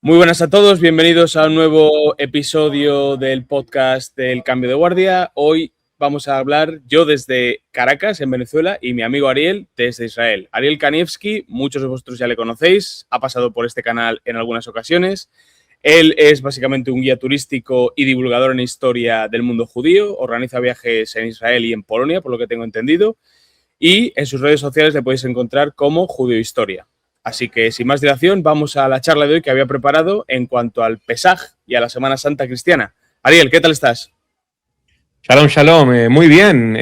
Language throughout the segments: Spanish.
Muy buenas a todos, bienvenidos a un nuevo episodio del podcast del Cambio de Guardia. Hoy vamos a hablar yo desde Caracas, en Venezuela, y mi amigo Ariel desde Israel. Ariel Kanievski, muchos de vosotros ya le conocéis, ha pasado por este canal en algunas ocasiones. Él es básicamente un guía turístico y divulgador en historia del mundo judío, organiza viajes en Israel y en Polonia, por lo que tengo entendido, y en sus redes sociales le podéis encontrar como Judeo Historia. Así que, sin más dilación, vamos a la charla de hoy que había preparado en cuanto al Pesaj y a la Semana Santa cristiana. Ariel, ¿qué tal estás? Shalom, shalom, muy bien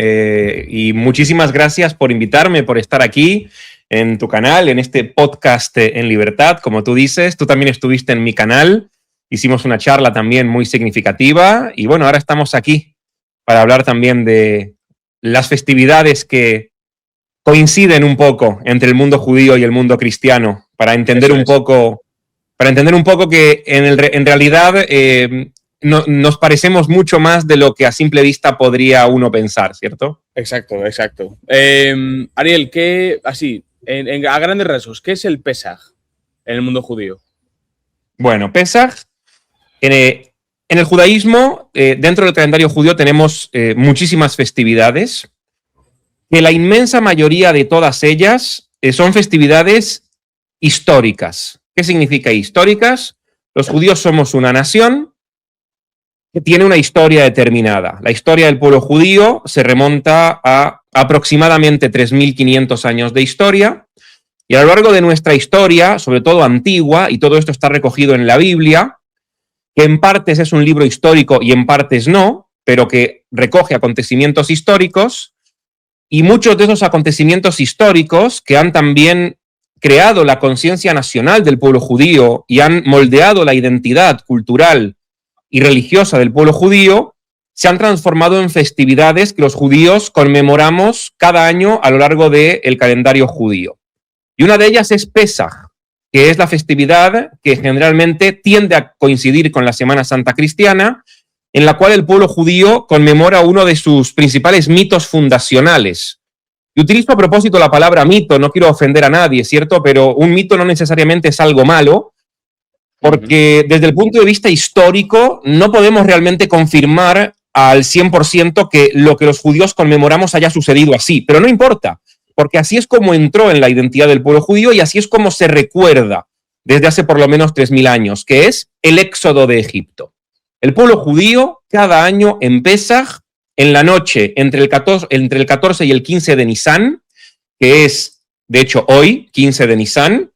y muchísimas gracias por invitarme, por estar aquí en tu canal, en este podcast en libertad, como tú dices. Tú también estuviste en mi canal, hicimos una charla también muy significativa y bueno, ahora estamos aquí para hablar también de las festividades que coinciden un poco entre el mundo judío y el mundo cristiano, para entender un poco que en realidad nos parecemos mucho más de lo que a simple vista podría uno pensar, ¿cierto? Exacto. Ariel, a grandes rasgos, ¿qué es el Pesaj en el mundo judío? Bueno, Pesaj, en el judaísmo, dentro del calendario judío tenemos muchísimas festividades, que la inmensa mayoría de todas ellas son festividades históricas. ¿Qué significa históricas? Los judíos somos una nación que tiene una historia determinada. La historia del pueblo judío se remonta a aproximadamente 3.500 años de historia, y a lo largo de nuestra historia, sobre todo antigua, y todo esto está recogido en la Biblia, que en partes es un libro histórico y en partes no, pero que recoge acontecimientos históricos, y muchos de esos acontecimientos históricos que han también creado la conciencia nacional del pueblo judío y han moldeado la identidad cultural y religiosa del pueblo judío, se han transformado en festividades que los judíos conmemoramos cada año a lo largo del calendario judío. Y una de ellas es Pesaj, que es la festividad que generalmente tiende a coincidir con la Semana Santa cristiana, en la cual el pueblo judío conmemora uno de sus principales mitos fundacionales. Y utilizo a propósito la palabra mito, no quiero ofender a nadie, ¿cierto? Pero un mito no necesariamente es algo malo, porque desde el punto de vista histórico no podemos realmente confirmar al 100% que lo que los judíos conmemoramos haya sucedido así, pero no importa, porque así es como entró en la identidad del pueblo judío y así es como se recuerda desde hace por lo menos 3.000 años, que es el éxodo de Egipto. El pueblo judío cada año en Pesaj, en la noche entre el 14 y el 15 de Nisán, que es de hecho hoy, 15 de Nisán,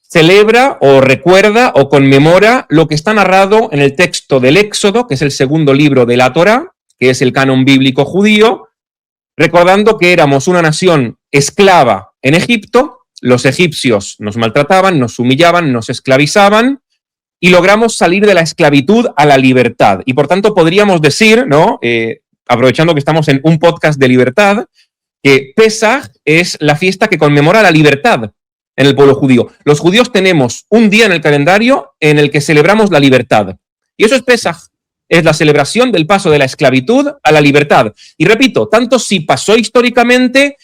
celebra o recuerda o conmemora lo que está narrado en el texto del Éxodo, que es el segundo libro de la Torá, que es el canon bíblico judío, recordando que éramos una nación esclava en Egipto, los egipcios nos maltrataban, nos humillaban, nos esclavizaban, y logramos salir de la esclavitud a la libertad. Y por tanto podríamos decir, ¿no? Aprovechando que estamos en un podcast de libertad, que Pesaj es la fiesta que conmemora la libertad en el pueblo judío. Los judíos tenemos un día en el calendario en el que celebramos la libertad. Y eso es Pesaj. Es la celebración del paso de la esclavitud a la libertad. Y repito, tanto si pasó históricamente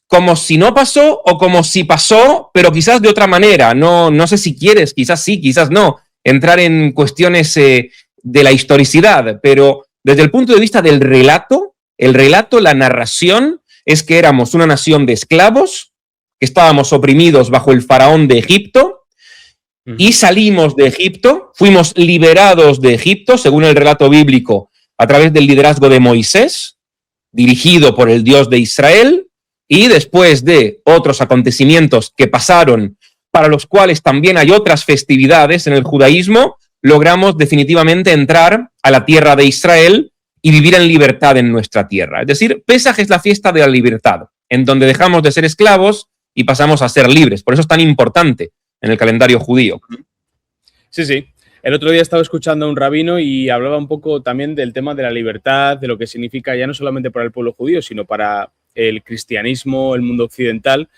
como si no pasó o como si pasó, pero quizás de otra manera. No sé si quieres, quizás sí, quizás no, entrar en cuestiones de la historicidad, pero desde el punto de vista del relato, la narración es que éramos una nación de esclavos, que estábamos oprimidos bajo el faraón de Egipto, y salimos de Egipto, fuimos liberados de Egipto, según el relato bíblico, a través del liderazgo de Moisés, dirigido por el Dios de Israel, y después de otros acontecimientos que pasaron, para los cuales también hay otras festividades en el judaísmo, logramos definitivamente entrar a la tierra de Israel y vivir en libertad en nuestra tierra. Es decir, Pesaj es la fiesta de la libertad, en donde dejamos de ser esclavos y pasamos a ser libres. Por eso es tan importante en el calendario judío. Sí. El otro día estaba escuchando a un rabino y hablaba un poco también del tema de la libertad, de lo que significa ya no solamente para el pueblo judío, sino para el cristianismo, el mundo occidental,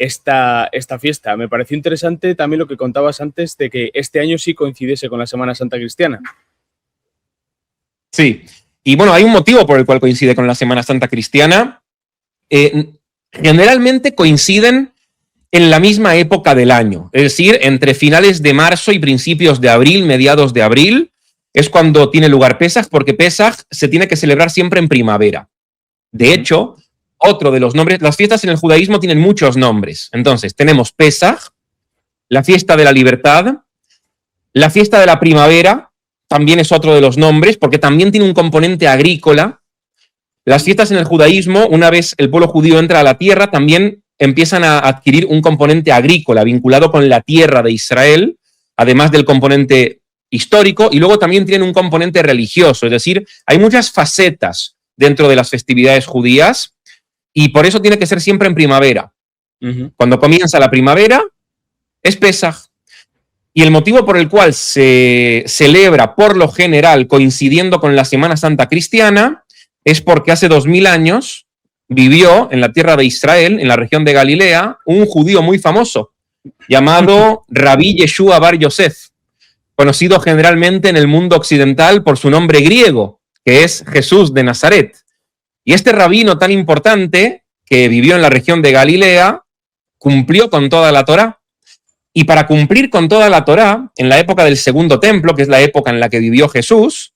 esta fiesta. Me pareció interesante también lo que contabas antes de que este año sí coincidiese con la Semana Santa cristiana. Sí, y bueno, hay un motivo por el cual coincide con la Semana Santa cristiana. Generalmente coinciden en la misma época del año, es decir, entre finales de marzo y principios de abril, mediados de abril, es cuando tiene lugar Pesaj, porque Pesaj se tiene que celebrar siempre en primavera. De hecho, otro de los nombres, las fiestas en el judaísmo tienen muchos nombres. Entonces, tenemos Pesaj, la fiesta de la libertad, la fiesta de la primavera, también es otro de los nombres, porque también tiene un componente agrícola. Las fiestas en el judaísmo, una vez el pueblo judío entra a la tierra, también empiezan a adquirir un componente agrícola vinculado con la tierra de Israel, además del componente histórico, y luego también tienen un componente religioso, es decir, hay muchas facetas dentro de las festividades judías, y por eso tiene que ser siempre en primavera. Cuando comienza la primavera, es Pesaj. Y el motivo por el cual se celebra por lo general coincidiendo con la Semana Santa cristiana es porque hace 2000 años vivió en la tierra de Israel, en la región de Galilea, un judío muy famoso llamado Rabí Yeshua bar Yosef, conocido generalmente en el mundo occidental por su nombre griego, que es Jesús de Nazaret. Y este rabino tan importante que vivió en la región de Galilea cumplió con toda la Torá. Y para cumplir con toda la Torá, en la época del Segundo Templo, que es la época en la que vivió Jesús,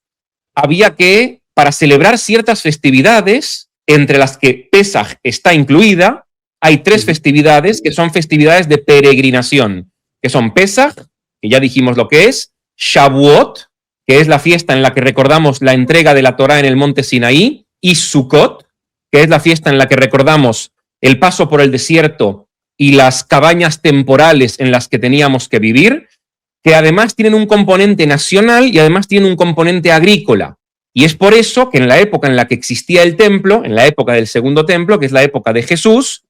había que, para celebrar ciertas festividades, entre las que Pesaj está incluida, hay 3 festividades que son festividades de peregrinación, que son Pesaj, que ya dijimos lo que es, Shavuot, que es la fiesta en la que recordamos la entrega de la Torá en el monte Sinaí, y Sukkot, que es la fiesta en la que recordamos el paso por el desierto y las cabañas temporales en las que teníamos que vivir, que además tienen un componente nacional y además tienen un componente agrícola. Y es por eso que en la época en la que existía el templo, en la época del Segundo Templo, que es la época de Jesús,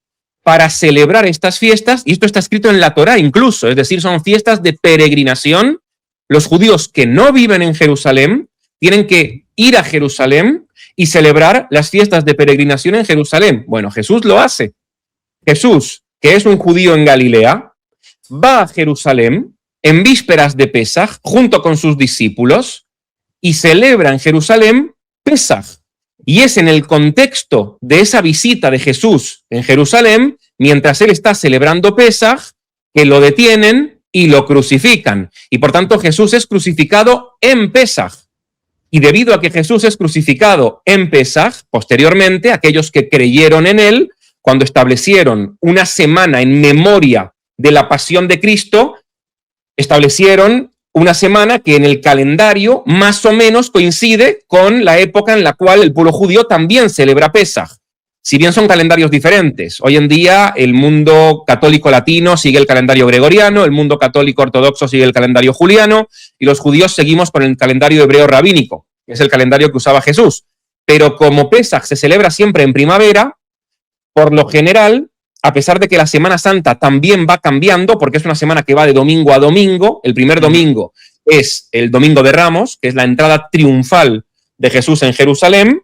para celebrar estas fiestas, y esto está escrito en la Torá incluso, es decir, son fiestas de peregrinación, los judíos que no viven en Jerusalén tienen que ir a Jerusalén y celebrar las fiestas de peregrinación en Jerusalén. Bueno, Jesús lo hace. Jesús, que es un judío en Galilea, va a Jerusalén en vísperas de Pesaj junto con sus discípulos y celebra en Jerusalén Pesaj. Y es en el contexto de esa visita de Jesús en Jerusalén, mientras él está celebrando Pesaj, que lo detienen y lo crucifican. Y por tanto Jesús es crucificado en Pesaj. Y debido a que Jesús es crucificado en Pesaj, posteriormente aquellos que creyeron en él, cuando establecieron una semana en memoria de la pasión de Cristo, establecieron una semana que en el calendario más o menos coincide con la época en la cual el pueblo judío también celebra Pesaj. Si bien son calendarios diferentes, hoy en día el mundo católico latino sigue el calendario gregoriano, el mundo católico ortodoxo sigue el calendario juliano y los judíos seguimos con el calendario hebreo rabínico, que es el calendario que usaba Jesús. Pero como Pesaj se celebra siempre en primavera, por lo general, a pesar de que la Semana Santa también va cambiando, porque es una semana que va de domingo a domingo, el primer domingo es el Domingo de Ramos, que es la entrada triunfal de Jesús en Jerusalén,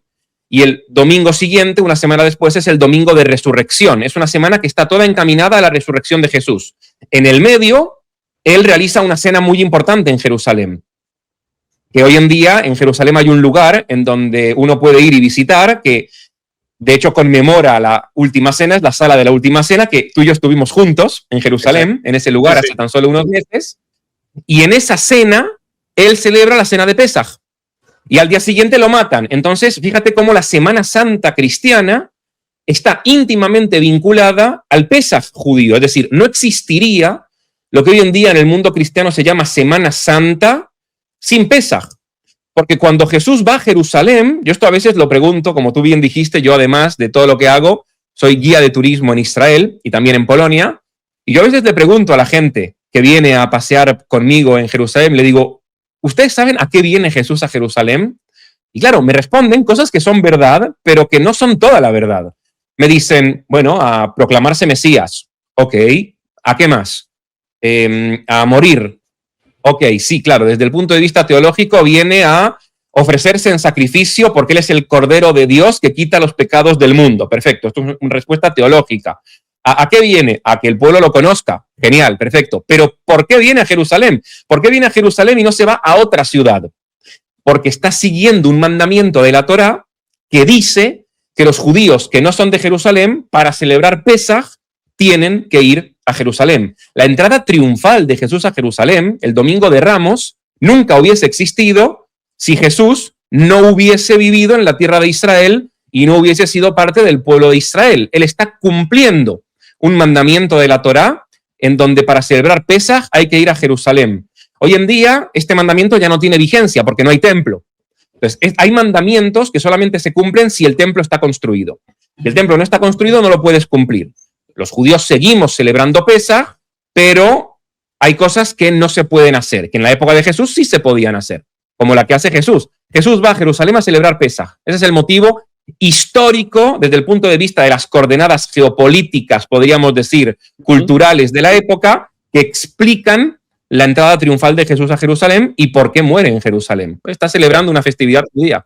y el domingo siguiente, una semana después, es el Domingo de Resurrección. Es una semana que está toda encaminada a la resurrección de Jesús. En el medio, él realiza una cena muy importante en Jerusalén, que hoy en día en Jerusalén hay un lugar en donde uno puede ir y visitar, que de hecho conmemora la última cena, es la sala de la última cena, que tú y yo estuvimos juntos en Jerusalén, exacto, en ese lugar, sí, hace tan solo unos meses, y en esa cena él celebra la cena de Pesaj, y al día siguiente lo matan. Entonces, fíjate cómo la Semana Santa cristiana está íntimamente vinculada al Pesaj judío, es decir, no existiría lo que hoy en día en el mundo cristiano se llama Semana Santa sin Pesaj. Porque cuando Jesús va a Jerusalén, yo esto a veces lo pregunto, como tú bien dijiste, yo además de todo lo que hago, soy guía de turismo en Israel y también en Polonia, y yo a veces le pregunto a la gente que viene a pasear conmigo en Jerusalén, le digo, ¿ustedes saben a qué viene Jesús a Jerusalén? Y claro, me responden cosas que son verdad, pero que no son toda la verdad. Me dicen, bueno, a proclamarse Mesías. Ok, ¿a qué más? A morir. Ok, sí, claro, desde el punto de vista teológico viene a ofrecerse en sacrificio porque él es el Cordero de Dios que quita los pecados del mundo. Perfecto, esto es una respuesta teológica. ¿A qué viene? A que el pueblo lo conozca. Genial, perfecto. Pero ¿por qué viene a Jerusalén? ¿Por qué viene a Jerusalén y no se va a otra ciudad? Porque está siguiendo un mandamiento de la Torá que dice que los judíos que no son de Jerusalén, para celebrar Pesaj, tienen que ir a a Jerusalén. La entrada triunfal de Jesús a Jerusalén, el Domingo de Ramos, nunca hubiese existido si Jesús no hubiese vivido en la tierra de Israel y no hubiese sido parte del pueblo de Israel. Él está cumpliendo un mandamiento de la Torá en donde para celebrar Pesaj hay que ir a Jerusalén. Hoy en día este mandamiento ya no tiene vigencia porque no hay templo. Entonces, hay mandamientos que solamente se cumplen si el templo está construido. Si el templo no está construido, no lo puedes cumplir. Los judíos seguimos celebrando Pesaj, pero hay cosas que no se pueden hacer, que en la época de Jesús sí se podían hacer, como la que hace Jesús. Jesús va a Jerusalén a celebrar Pesaj. Ese es el motivo histórico desde el punto de vista de las coordenadas geopolíticas, podríamos decir, culturales de la época, que explican la entrada triunfal de Jesús a Jerusalén y por qué muere en Jerusalén. Está celebrando una festividad judía.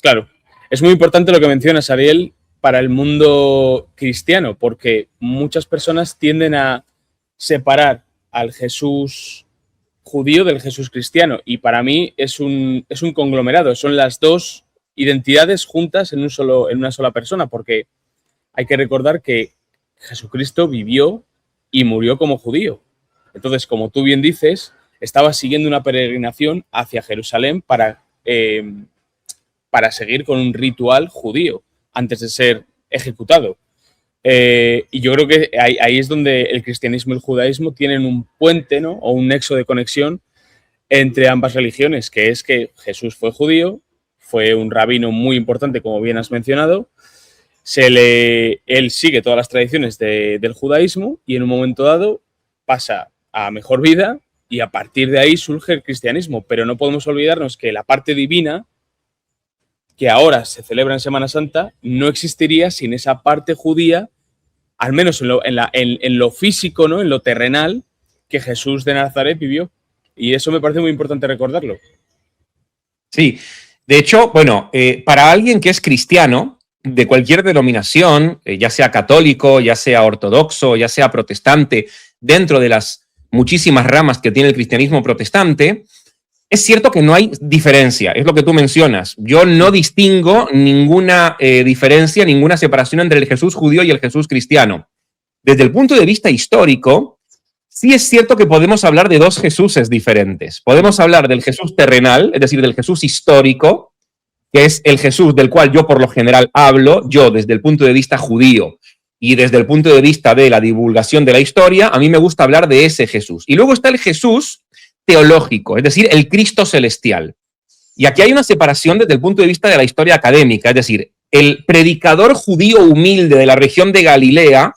Claro, es muy importante lo que mencionas, Ariel, para el mundo cristiano, porque muchas personas tienden a separar al Jesús judío del Jesús cristiano, y para mí es un conglomerado, son las dos identidades juntas en una sola persona, porque hay que recordar que Jesucristo vivió y murió como judío. Entonces, como tú bien dices, estaba siguiendo una peregrinación hacia Jerusalén para seguir con un ritual judío antes de ser ejecutado. Y yo creo que ahí es donde el cristianismo y el judaísmo tienen un puente, ¿no? O un nexo de conexión entre ambas religiones, que es que Jesús fue judío, fue un rabino muy importante, como bien has mencionado. Él sigue todas las tradiciones del judaísmo y en un momento dado pasa a mejor vida y a partir de ahí surge el cristianismo. Pero no podemos olvidarnos que la parte divina, que ahora se celebra en Semana Santa, no existiría sin esa parte judía, al menos en lo físico, ¿no? En lo terrenal, que Jesús de Nazaret vivió. Y eso me parece muy importante recordarlo. Sí, de hecho, bueno, para alguien que es cristiano, de cualquier denominación, ya sea católico, ya sea ortodoxo, ya sea protestante, dentro de las muchísimas ramas que tiene el cristianismo protestante, es cierto que no hay diferencia, es lo que tú mencionas. Yo no distingo ninguna diferencia, ninguna separación entre el Jesús judío y el Jesús cristiano. Desde el punto de vista histórico, sí es cierto que podemos hablar de dos Jesuses diferentes. Podemos hablar del Jesús terrenal, es decir, del Jesús histórico, que es el Jesús del cual yo por lo general hablo, yo desde el punto de vista judío y desde el punto de vista de la divulgación de la historia, a mí me gusta hablar de ese Jesús. Y luego está el Jesús teológico, es decir, el Cristo celestial. Y aquí hay una separación desde el punto de vista de la historia académica, es decir, el predicador judío humilde de la región de Galilea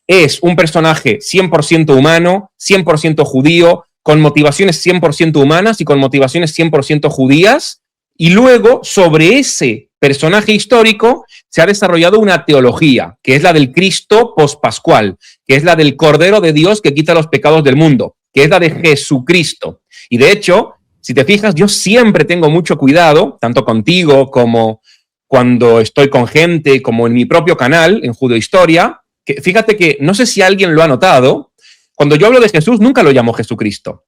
es un personaje 100% humano, 100% judío, con motivaciones 100% humanas y con motivaciones 100% judías, y luego sobre ese personaje histórico se ha desarrollado una teología, que es la del Cristo pospascual, que es la del Cordero de Dios que quita los pecados del mundo, que es la de Jesucristo. Y de hecho, si te fijas, yo siempre tengo mucho cuidado, tanto contigo como cuando estoy con gente, como en mi propio canal, en Judeohistoria, que fíjate que, no sé si alguien lo ha notado, cuando yo hablo de Jesús, nunca lo llamo Jesucristo,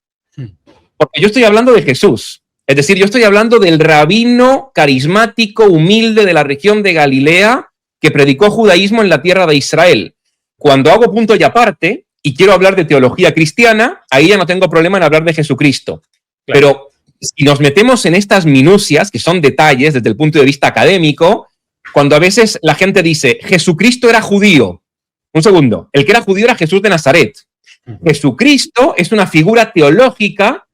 porque yo estoy hablando de Jesús. Es decir, yo estoy hablando del rabino carismático, humilde de la región de Galilea, que predicó judaísmo en la tierra de Israel. Cuando hago punto y aparte, y quiero hablar de teología cristiana, ahí ya no tengo problema en hablar de Jesucristo. Claro. Pero si nos metemos en estas minucias, que son detalles desde el punto de vista académico, cuando a veces la gente dice, Jesucristo era judío. Un segundo, el que era judío era Jesús de Nazaret. Jesucristo es una figura teológica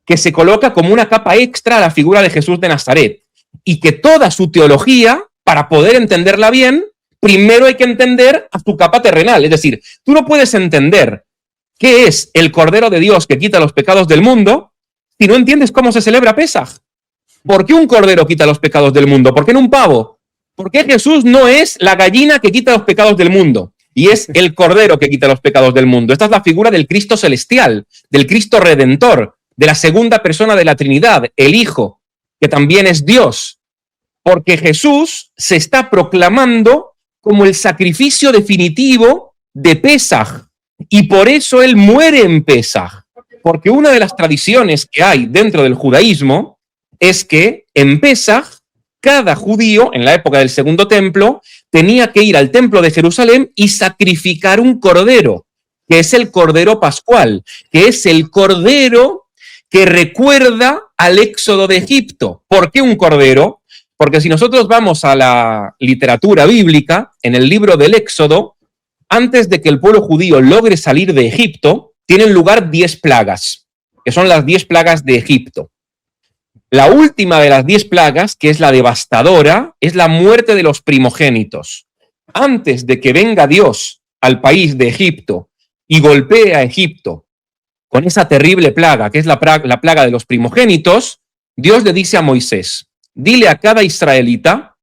que se coloca como una capa extra a la figura de Jesús de Nazaret. Y que toda su teología, para poder entenderla bien, primero hay que entender a su capa terrenal. Es decir, tú no puedes entender qué es el Cordero de Dios que quita los pecados del mundo si no entiendes cómo se celebra Pesaj. ¿Por qué un cordero quita los pecados del mundo? ¿Por qué no un pavo? ¿Por qué Jesús no es la gallina que quita los pecados del mundo? Y es el cordero que quita los pecados del mundo. Esta es la figura del Cristo celestial, del Cristo redentor, de la segunda persona de la Trinidad, el Hijo, que también es Dios. Porque Jesús se está proclamando como el sacrificio definitivo de Pesaj. Y por eso él muere en Pesaj. Porque una de las tradiciones que hay dentro del judaísmo es que en Pesaj, cada judío, en la época del Segundo Templo, tenía que ir al Templo de Jerusalén y sacrificar un cordero, que es el Cordero Pascual, que es el Cordero que recuerda al éxodo de Egipto. ¿Por qué un cordero? Porque si nosotros vamos a la literatura bíblica, en el libro del Éxodo, antes de que el pueblo judío logre salir de Egipto, tienen lugar 10 plagas, que son las 10 plagas de Egipto. La última de las 10 plagas, que es la devastadora, es la muerte de los primogénitos. Antes de que venga Dios al país de Egipto y golpee a Egipto con esa terrible plaga, que es la plaga de los primogénitos, Dios le dice a Moisés, dile a cada israelita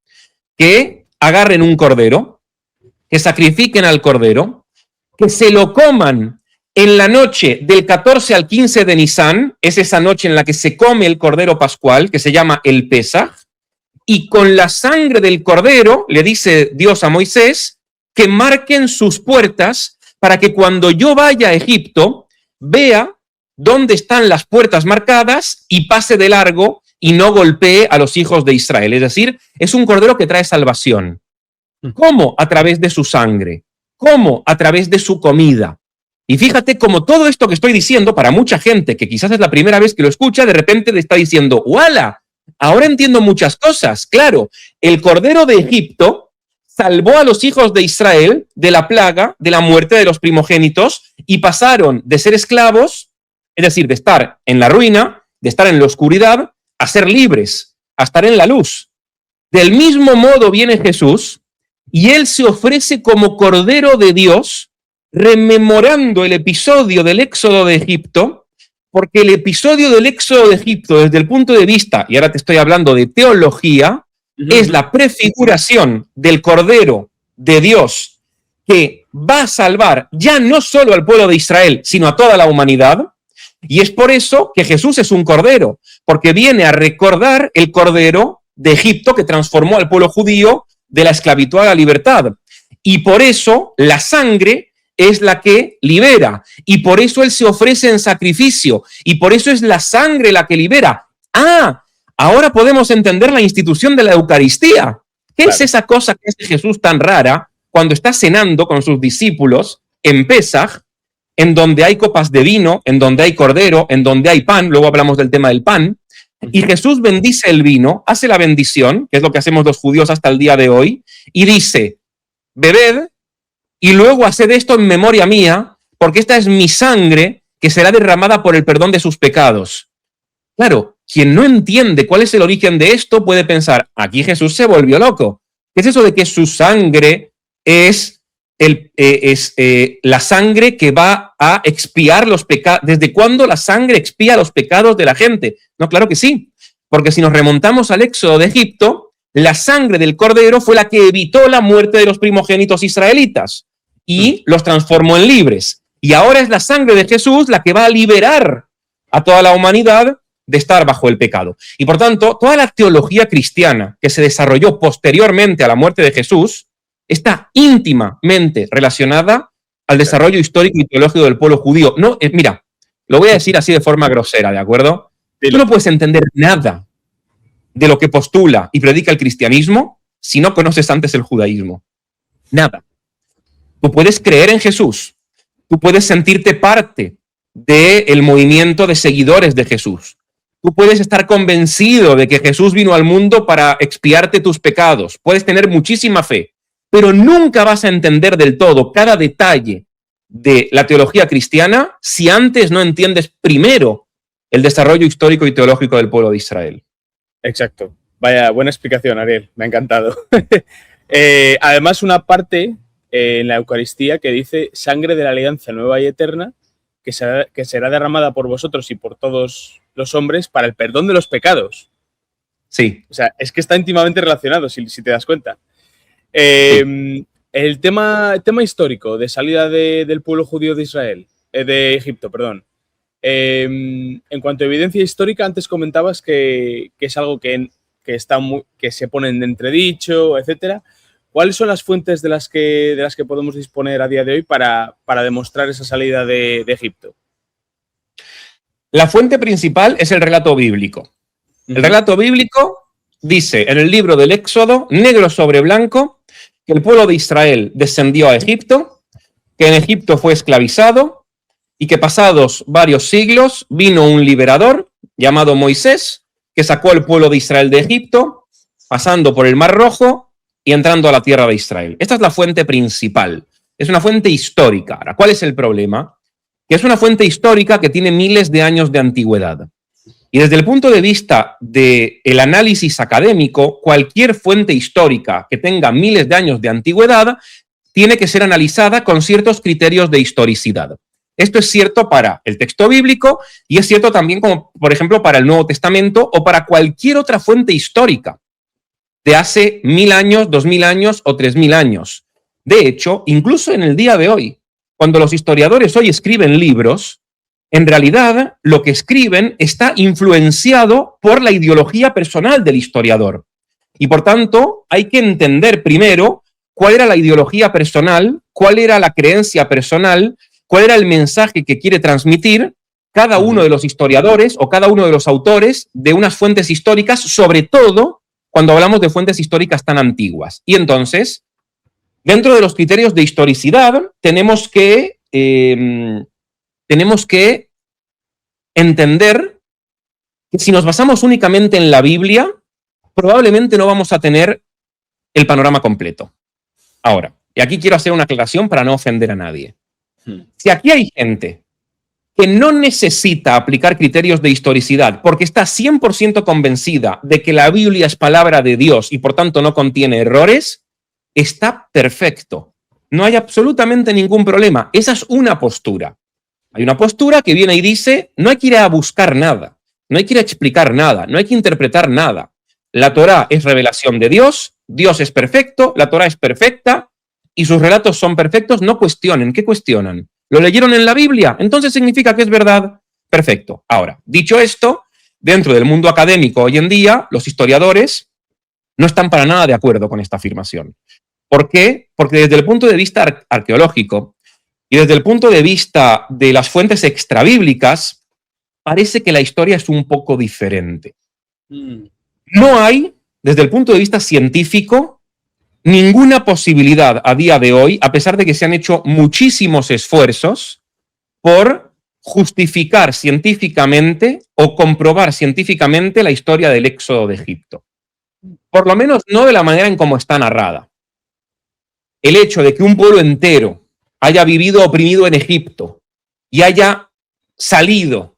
que agarren un cordero, que sacrifiquen al cordero, que se lo coman en la noche del 14 al 15 de Nisán, es esa noche en la que se come el cordero pascual, que se llama el Pesaj, y con la sangre del cordero, le dice Dios a Moisés, que marquen sus puertas para que cuando yo vaya a Egipto, vea dónde están las puertas marcadas y pase de largo y no golpee a los hijos de Israel. Es decir, es un cordero que trae salvación. ¿Cómo? A través de su sangre. ¿Cómo? A través de su comida. Y fíjate cómo todo esto que estoy diciendo, para mucha gente que quizás es la primera vez que lo escucha, de repente le está diciendo, ¡wala! Ahora entiendo muchas cosas. Claro, el cordero de Egipto salvó a los hijos de Israel de la plaga, de la muerte de los primogénitos, y pasaron de ser esclavos, es decir, de estar en la ruina, de estar en la oscuridad, a ser libres, a estar en la luz. Del mismo modo viene Jesús, y él se ofrece como Cordero de Dios, rememorando el episodio del Éxodo de Egipto, porque el episodio del Éxodo de Egipto, desde el punto de vista, y ahora te estoy hablando de teología, es la prefiguración del Cordero de Dios que va a salvar ya no solo al pueblo de Israel, sino a toda la humanidad. Y es por eso que Jesús es un cordero, porque viene a recordar el cordero de Egipto que transformó al pueblo judío de la esclavitud a la libertad. Y por eso la sangre es la que libera, y por eso él se ofrece en sacrificio, y por eso es la sangre la que libera. Ahora podemos entender la institución de la Eucaristía. ¿Qué es esa cosa que hace Jesús tan rara cuando está cenando con sus discípulos en Pesaj, en donde hay copas de vino, en donde hay cordero, en donde hay pan? Luego hablamos del tema del pan. Y Jesús bendice el vino, hace la bendición, que es lo que hacemos los judíos hasta el día de hoy, y dice, bebed y luego haced esto en memoria mía, porque esta es mi sangre que será derramada por el perdón de sus pecados. Claro, quien no entiende cuál es el origen de esto puede pensar, aquí Jesús se volvió loco. ¿Qué es eso de que su sangre es la sangre que va a expiar los pecados? ¿Desde cuándo la sangre expía los pecados de la gente? No, claro que sí, porque si nos remontamos al Éxodo de Egipto, la sangre del cordero fue la que evitó la muerte de los primogénitos israelitas y los transformó en libres. Y ahora es la sangre de Jesús la que va a liberar a toda la humanidad de estar bajo el pecado. Y por tanto, toda la teología cristiana que se desarrolló posteriormente a la muerte de Jesús está íntimamente relacionada al desarrollo histórico y teológico del pueblo judío. No, mira, lo voy a decir así de forma grosera, ¿de acuerdo? Tú no puedes entender nada de lo que postula y predica el cristianismo si no conoces antes el judaísmo. Nada. Tú puedes creer en Jesús, tú puedes sentirte parte del movimiento de seguidores de Jesús. Tú puedes estar convencido de que Jesús vino al mundo para expiarte tus pecados. Puedes tener muchísima fe, pero nunca vas a entender del todo cada detalle de la teología cristiana si antes no entiendes primero el desarrollo histórico y teológico del pueblo de Israel. Exacto. Vaya, buena explicación, Ariel. Me ha encantado. Además, una parte en la Eucaristía que dice sangre de la alianza nueva y eterna que será derramada por vosotros y por todos los hombres para el perdón de los pecados. Sí. O sea, es que está íntimamente relacionado, si te das cuenta. Sí. El tema histórico de salida del pueblo judío de Israel, de Egipto, perdón. En cuanto a evidencia histórica, antes comentabas que es algo que se pone en entredicho, etcétera. ¿Cuáles son las fuentes de las que podemos disponer a día de hoy para demostrar esa salida de Egipto? La fuente principal es el relato bíblico. El relato bíblico dice en el libro del Éxodo, negro sobre blanco, que el pueblo de Israel descendió a Egipto que en Egipto fue esclavizado y que pasados varios siglos vino un liberador llamado Moisés, que sacó al pueblo de Israel de Egipto, pasando por el Mar Rojo y entrando a la tierra de Israel. Esta es la fuente principal. Es una fuente histórica. Ahora, ¿cuál es el problema? Que es una fuente histórica que tiene miles de años de antigüedad. Y desde el punto de vista del análisis académico, cualquier fuente histórica que tenga miles de años de antigüedad tiene que ser analizada con ciertos criterios de historicidad. Esto es cierto para el texto bíblico y es cierto también, como por ejemplo, para el Nuevo Testamento o para cualquier otra fuente histórica de hace 1000 años, 2000 años o 3000 años. De hecho, incluso en el día de hoy, cuando los historiadores hoy escriben libros, en realidad lo que escriben está influenciado por la ideología personal del historiador. Y por tanto, hay que entender primero cuál era la ideología personal, cuál era la creencia personal, cuál era el mensaje que quiere transmitir cada uno de los historiadores o cada uno de los autores de unas fuentes históricas, sobre todo cuando hablamos de fuentes históricas tan antiguas. Y entonces, dentro de los criterios de historicidad, tenemos que entender que si nos basamos únicamente en la Biblia, probablemente no vamos a tener el panorama completo. Ahora, y aquí quiero hacer una aclaración para no ofender a nadie. Si aquí hay gente que no necesita aplicar criterios de historicidad porque está 100% convencida de que la Biblia es palabra de Dios y por tanto no contiene errores, está perfecto. No hay absolutamente ningún problema. Esa es una postura. Hay una postura que viene y dice, no hay que ir a buscar nada, no hay que ir a explicar nada, no hay que interpretar nada. La Torá es revelación de Dios, Dios es perfecto, la Torá es perfecta y sus relatos son perfectos, no cuestionen. ¿Qué cuestionan? ¿Lo leyeron en la Biblia? Entonces significa que es verdad. Perfecto. Ahora, dicho esto, dentro del mundo académico hoy en día, los historiadores no están para nada de acuerdo con esta afirmación. ¿Por qué? Porque desde el punto de vista arqueológico y desde el punto de vista de las fuentes extrabíblicas, parece que la historia es un poco diferente. No hay, desde el punto de vista científico, ninguna posibilidad a día de hoy, a pesar de que se han hecho muchísimos esfuerzos por justificar científicamente o comprobar científicamente la historia del éxodo de Egipto. Por lo menos no de la manera en cómo está narrada. El hecho de que un pueblo entero haya vivido oprimido en Egipto y haya salido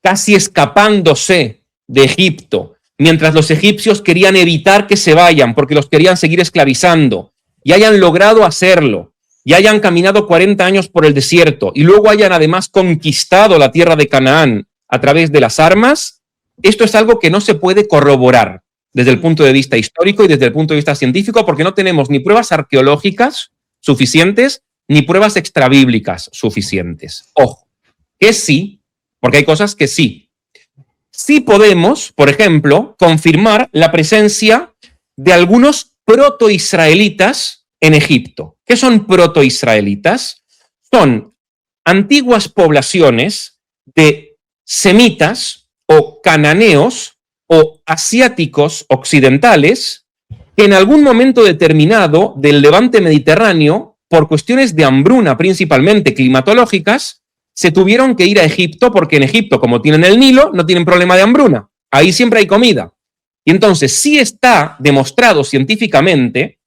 casi escapándose de Egipto, mientras los egipcios querían evitar que se vayan porque los querían seguir esclavizando, y hayan logrado hacerlo, y hayan caminado 40 años por el desierto, y luego hayan además conquistado la tierra de Canaán a través de las armas, esto es algo que no se puede corroborar desde el punto de vista histórico y desde el punto de vista científico, porque no tenemos ni pruebas arqueológicas suficientes, ni pruebas extrabíblicas suficientes. Ojo, que sí, porque hay cosas que sí. Sí podemos, por ejemplo, confirmar la presencia de algunos protoisraelitas en Egipto. ¿Qué son protoisraelitas? Son antiguas poblaciones de semitas o cananeos o asiáticos occidentales que en algún momento determinado del levante mediterráneo, por cuestiones de hambruna principalmente climatológicas, se tuvieron que ir a Egipto porque en Egipto, como tienen el Nilo, no tienen problema de hambruna. Ahí siempre hay comida. Y entonces sí está demostrado científicamente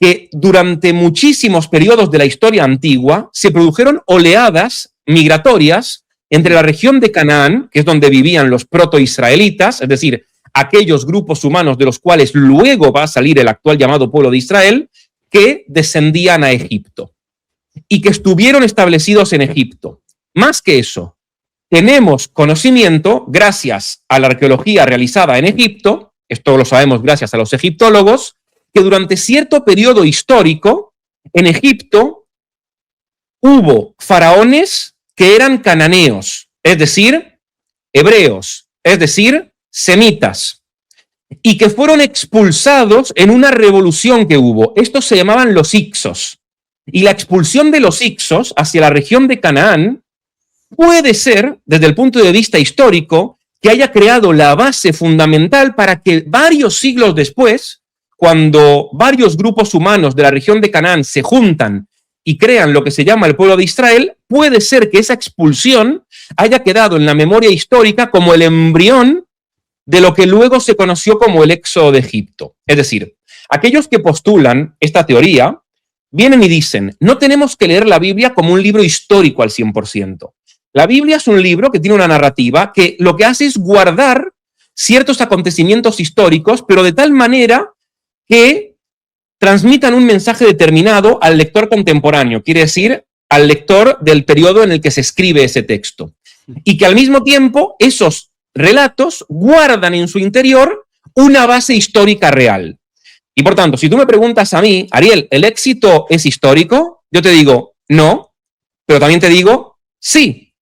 que durante muchísimos periodos de la historia antigua se produjeron oleadas migratorias entre la región de Canaán, que es donde vivían los protoisraelitas, es decir, aquellos grupos humanos de los cuales luego va a salir el actual llamado pueblo de Israel, que descendían a Egipto y que estuvieron establecidos en Egipto. Más que eso, tenemos conocimiento, gracias a la arqueología realizada en Egipto, esto lo sabemos gracias a los egiptólogos, que durante cierto periodo histórico, en Egipto, hubo faraones que eran cananeos, es decir, hebreos, es decir, semitas, y que fueron expulsados en una revolución que hubo. Estos se llamaban los Hicsos. Y la expulsión de los Hicsos hacia la región de Canaán puede ser, desde el punto de vista histórico, que haya creado la base fundamental para que varios siglos después, cuando varios grupos humanos de la región de Canaán se juntan y crean lo que se llama el pueblo de Israel, puede ser que esa expulsión haya quedado en la memoria histórica como el embrión de lo que luego se conoció como el éxodo de Egipto. Es decir, aquellos que postulan esta teoría vienen y dicen, no tenemos que leer la Biblia como un libro histórico al 100%. La Biblia es un libro que tiene una narrativa que lo que hace es guardar ciertos acontecimientos históricos, pero de tal manera que transmitan un mensaje determinado al lector contemporáneo, quiere decir, al lector del periodo en el que se escribe ese texto. Y que al mismo tiempo esos relatos guardan en su interior una base histórica real. Y por tanto, si tú me preguntas a mí, Ariel, ¿el éxito es histórico? Yo te digo, no, pero también te digo, sí.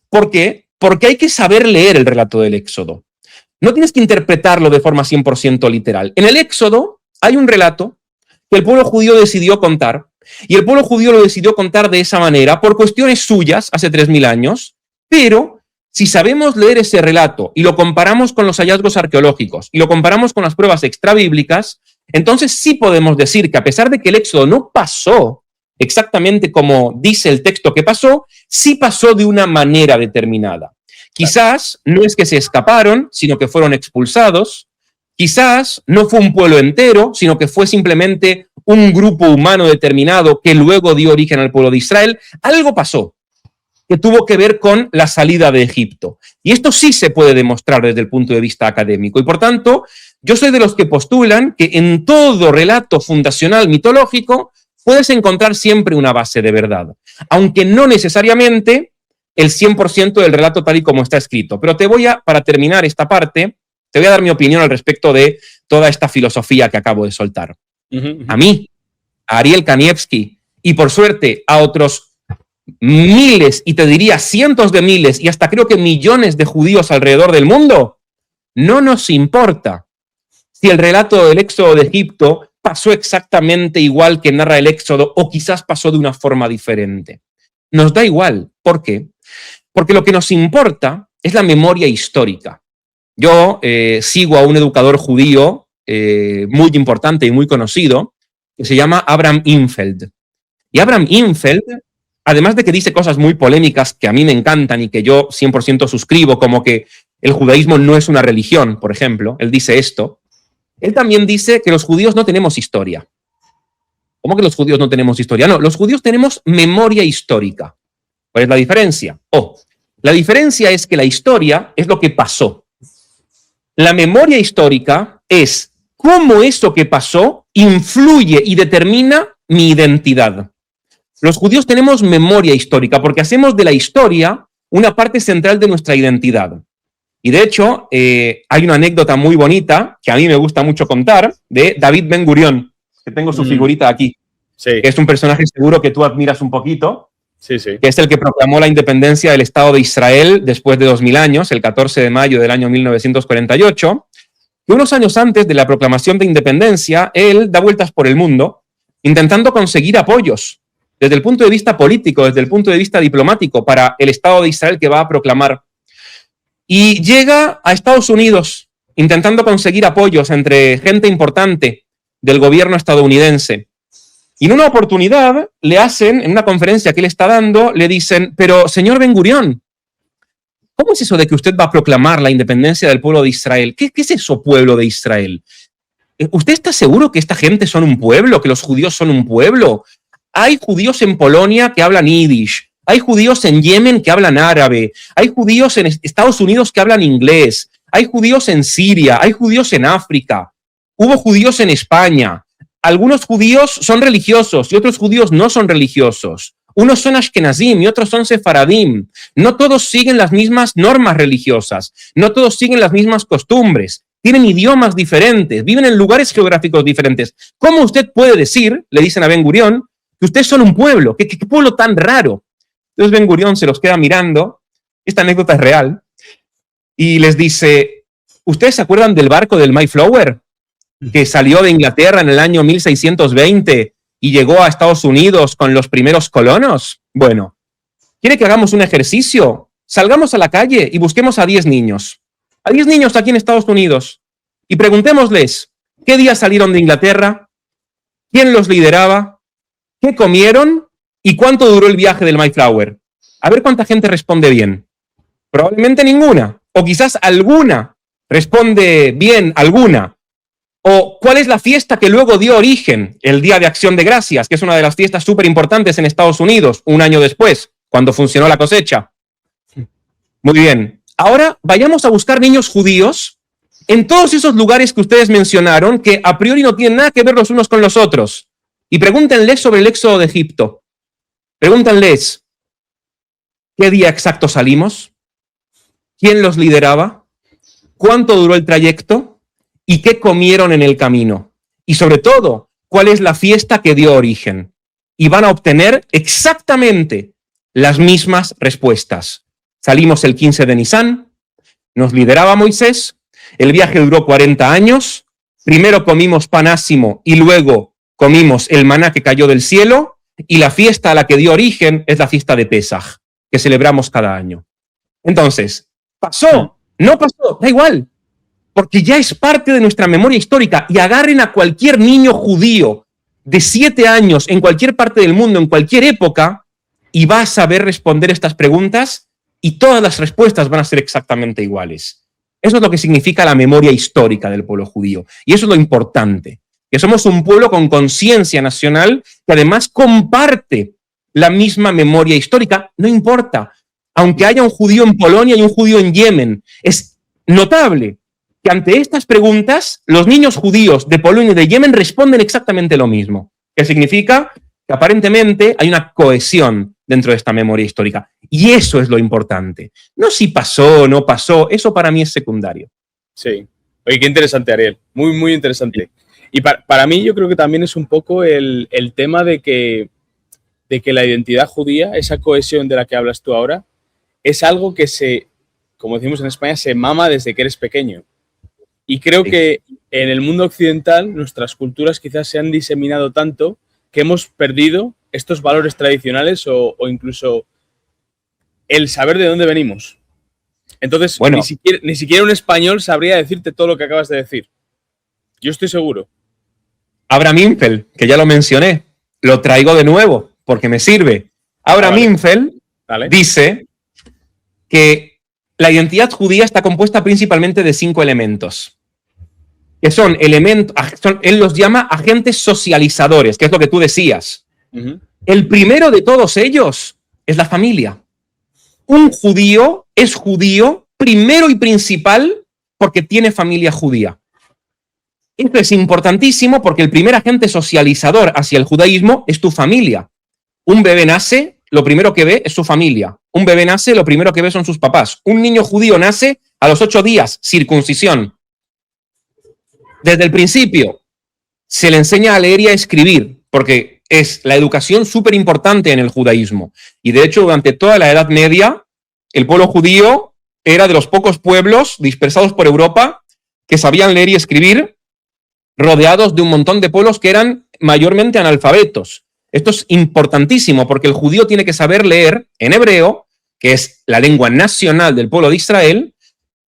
¿Por qué? Porque hay que saber leer el relato del Éxodo. No tienes que interpretarlo de forma 100% literal. En el Éxodo hay un relato que el pueblo judío decidió contar, y el pueblo judío lo decidió contar de esa manera por cuestiones suyas hace 3000 años, pero si sabemos leer ese relato y lo comparamos con los hallazgos arqueológicos y lo comparamos con las pruebas extrabíblicas, entonces sí podemos decir que a pesar de que el Éxodo no pasó exactamente como dice el texto que pasó, sí pasó de una manera determinada. Quizás no es que se escaparon, sino que fueron expulsados. Quizás no fue un pueblo entero, sino que fue simplemente un grupo humano determinado que luego dio origen al pueblo de Israel. Algo pasó que tuvo que ver con la salida de Egipto. Y esto sí se puede demostrar desde el punto de vista académico. Y por tanto, yo soy de los que postulan que en todo relato fundacional mitológico puedes encontrar siempre una base de verdad, aunque no necesariamente el 100% del relato tal y como está escrito. Pero para terminar esta parte, te voy a dar mi opinión al respecto de toda esta filosofía que acabo de soltar. A mí, a Ariel Kanievski y por suerte a otros miles, y te diría cientos de miles, y hasta creo que millones de judíos alrededor del mundo, no nos importa si el relato del éxodo de Egipto pasó exactamente igual que narra el éxodo o quizás pasó de una forma diferente. Nos da igual. ¿Por qué? Porque lo que nos importa es la memoria histórica. Yo sigo a un educador judío muy importante y muy conocido que se llama Abraham Infeld. Y Abraham Infeld, además de que dice cosas muy polémicas que a mí me encantan y que yo 100% suscribo, como que el judaísmo no es una religión, por ejemplo, él dice esto, él también dice que los judíos no tenemos historia. ¿Cómo que los judíos no tenemos historia? No, los judíos tenemos memoria histórica. ¿Cuál es la diferencia? La diferencia es que la historia es lo que pasó. La memoria histórica es cómo eso que pasó influye y determina mi identidad. Los judíos tenemos memoria histórica porque hacemos de la historia una parte central de nuestra identidad. Y de hecho, hay una anécdota muy bonita que a mí me gusta mucho contar de David Ben Gurión, que tengo su figurita aquí. Sí. Que es un personaje seguro que tú admiras un poquito. Sí, sí. Que es el que proclamó la independencia del Estado de Israel después de 2000 años, el 14 de mayo del año 1948. Y unos años antes de la proclamación de independencia, él da vueltas por el mundo intentando conseguir apoyos desde el punto de vista político, desde el punto de vista diplomático, para el Estado de Israel que va a proclamar. Y llega a Estados Unidos intentando conseguir apoyos entre gente importante del gobierno estadounidense. Y en una oportunidad le hacen, en una conferencia que él está dando, le dicen, pero señor Ben Gurión, ¿cómo es eso de que usted va a proclamar la independencia del pueblo de Israel? ¿Qué es eso, pueblo de Israel? ¿Usted está seguro que esta gente son un pueblo, que los judíos son un pueblo? Hay judíos en Polonia que hablan yiddish, hay judíos en Yemen que hablan árabe, hay judíos en Estados Unidos que hablan inglés, hay judíos en Siria, hay judíos en África, hubo judíos en España. Algunos judíos son religiosos y otros judíos no son religiosos. Unos son ashkenazim y otros son sefaradim. No todos siguen las mismas normas religiosas, no todos siguen las mismas costumbres, tienen idiomas diferentes, viven en lugares geográficos diferentes. ¿Cómo usted puede decir, le dicen a Ben Gurión, que ustedes son un pueblo? ¿Qué pueblo tan raro? Entonces Ben Gurión se los queda mirando, esta anécdota es real, y les dice, ¿ustedes se acuerdan del barco del Mayflower? Que salió de Inglaterra en el año 1620 y llegó a Estados Unidos con los primeros colonos. Bueno, ¿quiere que hagamos un ejercicio? Salgamos a la calle y busquemos a 10 niños. A 10 niños aquí en Estados Unidos. Y preguntémosles, ¿qué día salieron de Inglaterra? ¿Quién los lideraba? ¿Qué comieron? ¿Y cuánto duró el viaje del Mayflower? A ver cuánta gente responde bien. Probablemente ninguna, o quizás alguna responde bien, alguna. O ¿cuál es la fiesta que luego dio origen? El Día de Acción de Gracias, que es una de las fiestas súper importantes en Estados Unidos, un año después, cuando funcionó la cosecha. Muy bien. Ahora vayamos a buscar niños judíos en todos esos lugares que ustedes mencionaron, que a priori no tienen nada que ver los unos con los otros. Y pregúntenles sobre el éxodo de Egipto. Pregúntenles, ¿qué día exacto salimos? ¿Quién los lideraba? ¿Cuánto duró el trayecto? ¿Y qué comieron en el camino? Y sobre todo, ¿cuál es la fiesta que dio origen? Y van a obtener exactamente las mismas respuestas. Salimos el 15 de Nisan, nos lideraba Moisés, el viaje duró 40 años, primero comimos pan ácimo y luego comimos el maná que cayó del cielo, y la fiesta a la que dio origen es la fiesta de Pesaj, que celebramos cada año. Entonces, ¿pasó? No pasó, da igual, porque ya es parte de nuestra memoria histórica. Y agarren a cualquier niño judío de 7 años en cualquier parte del mundo, en cualquier época, y va a saber responder estas preguntas, y todas las respuestas van a ser exactamente iguales. Eso es lo que significa la memoria histórica del pueblo judío. Y eso es lo importante, que somos un pueblo con conciencia nacional que además comparte la misma memoria histórica. No importa, aunque haya un judío en Polonia y un judío en Yemen, es notable que ante estas preguntas los niños judíos de Polonia y de Yemen responden exactamente lo mismo, que significa que aparentemente hay una cohesión dentro de esta memoria histórica. Y eso es lo importante. No si pasó o no pasó, eso para mí es secundario. Sí. Oye, qué interesante, Ariel. Muy, muy interesante. Y para mí yo creo que también es un poco el tema de que la identidad judía, esa cohesión de la que hablas tú ahora, es algo que como decimos en España, se mama desde que eres pequeño. Y creo que en el mundo occidental nuestras culturas quizás se han diseminado tanto que hemos perdido estos valores tradicionales o incluso el saber de dónde venimos. Entonces, bueno, ni siquiera un español sabría decirte todo lo que acabas de decir. Yo estoy seguro. Abraham Infeld, que ya lo mencioné, lo traigo de nuevo porque me sirve. Abraham Infeld dice que la identidad judía está compuesta principalmente de 5 elementos, que son elementos, él los llama agentes socializadores, que es lo que tú decías. El primero de todos ellos es la familia. Un judío es judío primero y principal porque tiene familia judía. Esto es importantísimo porque el primer agente socializador hacia el judaísmo es tu familia. Un bebé nace, lo primero que ve es su familia. Un bebé nace, lo primero que ve son sus papás. Un niño judío nace a los 8 días, circuncisión. Desde el principio se le enseña a leer y a escribir, porque es la educación súper importante en el judaísmo. Y de hecho, durante toda la Edad Media, el pueblo judío era de los pocos pueblos dispersados por Europa que sabían leer y escribir, rodeados de un montón de pueblos que eran mayormente analfabetos. Esto es importantísimo porque el judío tiene que saber leer en hebreo, que es la lengua nacional del pueblo de Israel,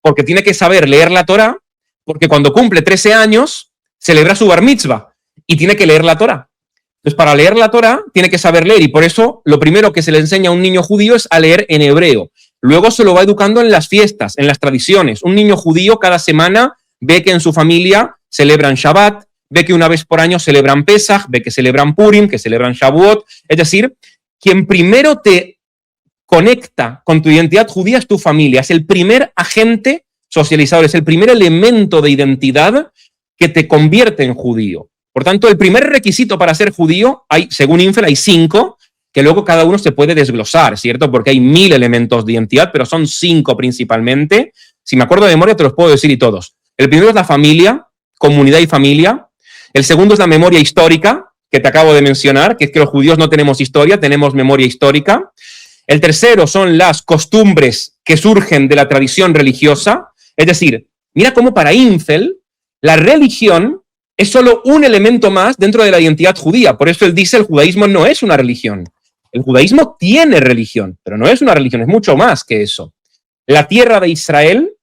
porque tiene que saber leer la Torá, porque cuando cumple 13 años celebra su bar mitzvah y tiene que leer la Torá. Entonces, para leer la Torá tiene que saber leer, y por eso lo primero que se le enseña a un niño judío es a leer en hebreo. Luego se lo va educando en las fiestas, en las tradiciones. Un niño judío cada semana ve que en su familia celebran Shabbat, ve que una vez por año celebran Pesaj, ve que celebran Purim, que celebran Shavuot. Es decir, quien primero te conecta con tu identidad judía es tu familia. Es el primer agente socializador, es el primer elemento de identidad que te convierte en judío. Por tanto, el primer requisito para ser judío, según Infeld, hay 5, que luego cada uno se puede desglosar, ¿cierto? Porque hay 1000 elementos de identidad, pero son 5 principalmente. Si me acuerdo de memoria, te los puedo decir y todos. El primero es la familia, comunidad y familia. El segundo es la memoria histórica, que te acabo de mencionar, que es que los judíos no tenemos historia, tenemos memoria histórica. El tercero son las costumbres que surgen de la tradición religiosa. Es decir, mira cómo para Infeld la religión es solo un elemento más dentro de la identidad judía. Por eso él dice el judaísmo no es una religión. El judaísmo tiene religión, pero no es una religión, es mucho más que eso. La tierra de Israel,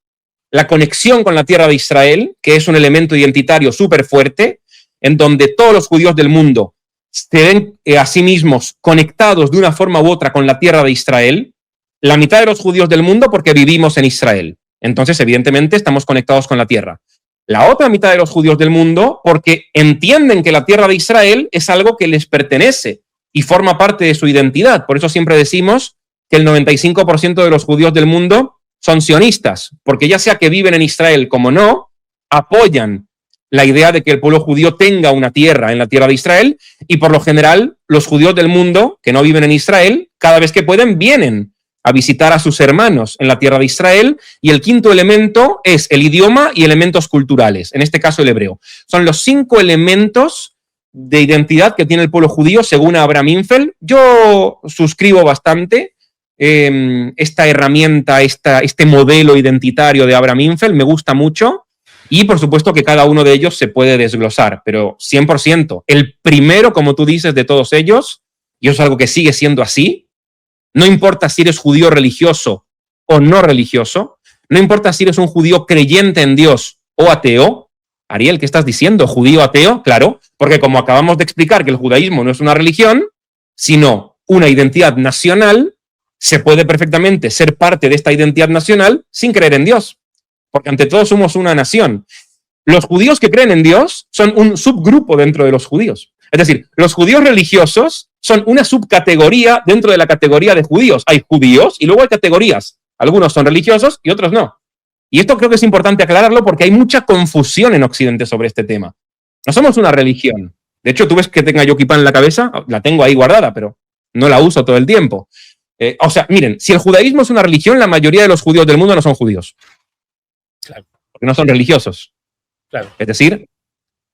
la conexión con la tierra de Israel, que es un elemento identitario súper fuerte, en donde todos los judíos del mundo se ven a sí mismos conectados de una forma u otra con la tierra de Israel, la mitad de los judíos del mundo porque vivimos en Israel. Entonces, evidentemente, estamos conectados con la tierra. La otra mitad de los judíos del mundo porque entienden que la tierra de Israel es algo que les pertenece y forma parte de su identidad. Por eso siempre decimos que el 95% de los judíos del mundo son sionistas, porque ya sea que viven en Israel como no, apoyan la idea de que el pueblo judío tenga una tierra en la tierra de Israel, y por lo general los judíos del mundo que no viven en Israel, cada vez que pueden, vienen a visitar a sus hermanos en la tierra de Israel. Y el quinto elemento es el idioma y elementos culturales, en este caso el hebreo. Son los 5 elementos de identidad que tiene el pueblo judío según Abraham Infeld. Yo suscribo bastante esta herramienta, este modelo identitario de Abraham Infeld, me gusta mucho. Y por supuesto que cada uno de ellos se puede desglosar, pero 100%. El primero, como tú dices, de todos ellos, y eso es algo que sigue siendo así, no importa si eres judío religioso o no religioso, no importa si eres un judío creyente en Dios o ateo. Ariel, ¿qué estás diciendo? ¿Judío ateo? Claro, porque como acabamos de explicar que el judaísmo no es una religión, sino una identidad nacional, se puede perfectamente ser parte de esta identidad nacional sin creer en Dios. Porque ante todo somos una nación. Los judíos que creen en Dios son un subgrupo dentro de los judíos. Es decir, los judíos religiosos son una subcategoría dentro de la categoría de judíos. Hay judíos y luego hay categorías. Algunos son religiosos y otros no. Y esto creo que es importante aclararlo porque hay mucha confusión en Occidente sobre este tema. No somos una religión. De hecho, tú ves que tenga yo kipá en la cabeza, la tengo ahí guardada, pero no la uso todo el tiempo. O sea, miren, si el judaísmo es una religión, la mayoría de los judíos del mundo no son judíos. Claro. Porque no son religiosos. Claro. Es decir,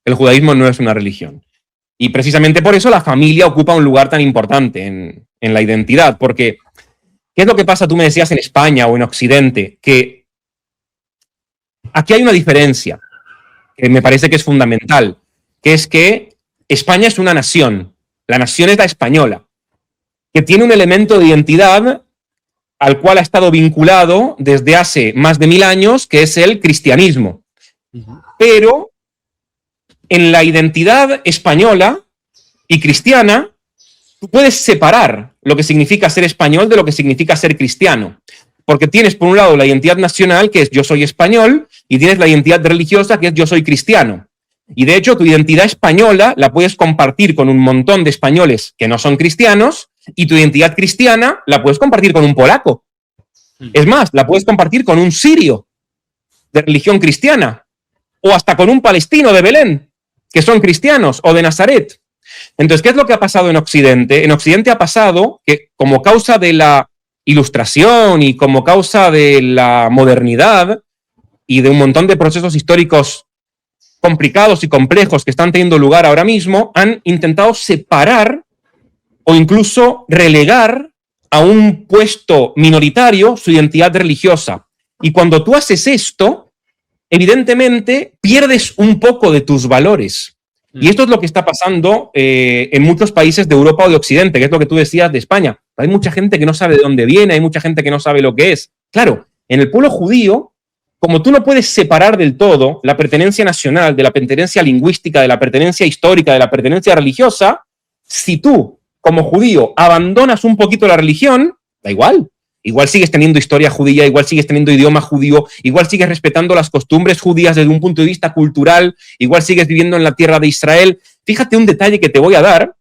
el judaísmo no es una religión. Y precisamente por eso la familia ocupa un lugar tan importante en la identidad. Porque, ¿qué es lo que pasa? Tú me decías en España o en Occidente, que aquí hay una diferencia que me parece que es fundamental, que es que España es una nación. La nación es la española, que tiene un elemento de identidad al cual ha estado vinculado desde hace más de 1000 años, que es el cristianismo. Pero en la identidad española y cristiana, tú puedes separar lo que significa ser español de lo que significa ser cristiano. Porque tienes, por un lado, la identidad nacional, que es yo soy español, y tienes la identidad religiosa, que es yo soy cristiano. Y de hecho, tu identidad española la puedes compartir con un montón de españoles que no son cristianos, y tu identidad cristiana la puedes compartir con un polaco. Es más, la puedes compartir con un sirio de religión cristiana, o hasta con un palestino de Belén, que son cristianos, o de Nazaret. Entonces, ¿qué es lo que ha pasado en Occidente? En Occidente ha pasado que, como causa de la Ilustración y como causa de la modernidad y de un montón de procesos históricos complicados y complejos que están teniendo lugar ahora mismo, han intentado separar o incluso relegar a un puesto minoritario su identidad religiosa. Y cuando tú haces esto, evidentemente pierdes un poco de tus valores. Y esto es lo que está pasando en muchos países de Europa o de Occidente, que es lo que tú decías de España. Hay mucha gente que no sabe de dónde viene, hay mucha gente que no sabe lo que es. Claro, en el pueblo judío, como tú no puedes separar del todo la pertenencia nacional de la pertenencia lingüística, de la pertenencia histórica, de la pertenencia religiosa, si tú, como judío, abandonas un poquito la religión, da igual. Igual sigues teniendo historia judía, igual sigues teniendo idioma judío, igual sigues respetando las costumbres judías desde un punto de vista cultural, igual sigues viviendo en la tierra de Israel. Fíjate un detalle que te voy a dar,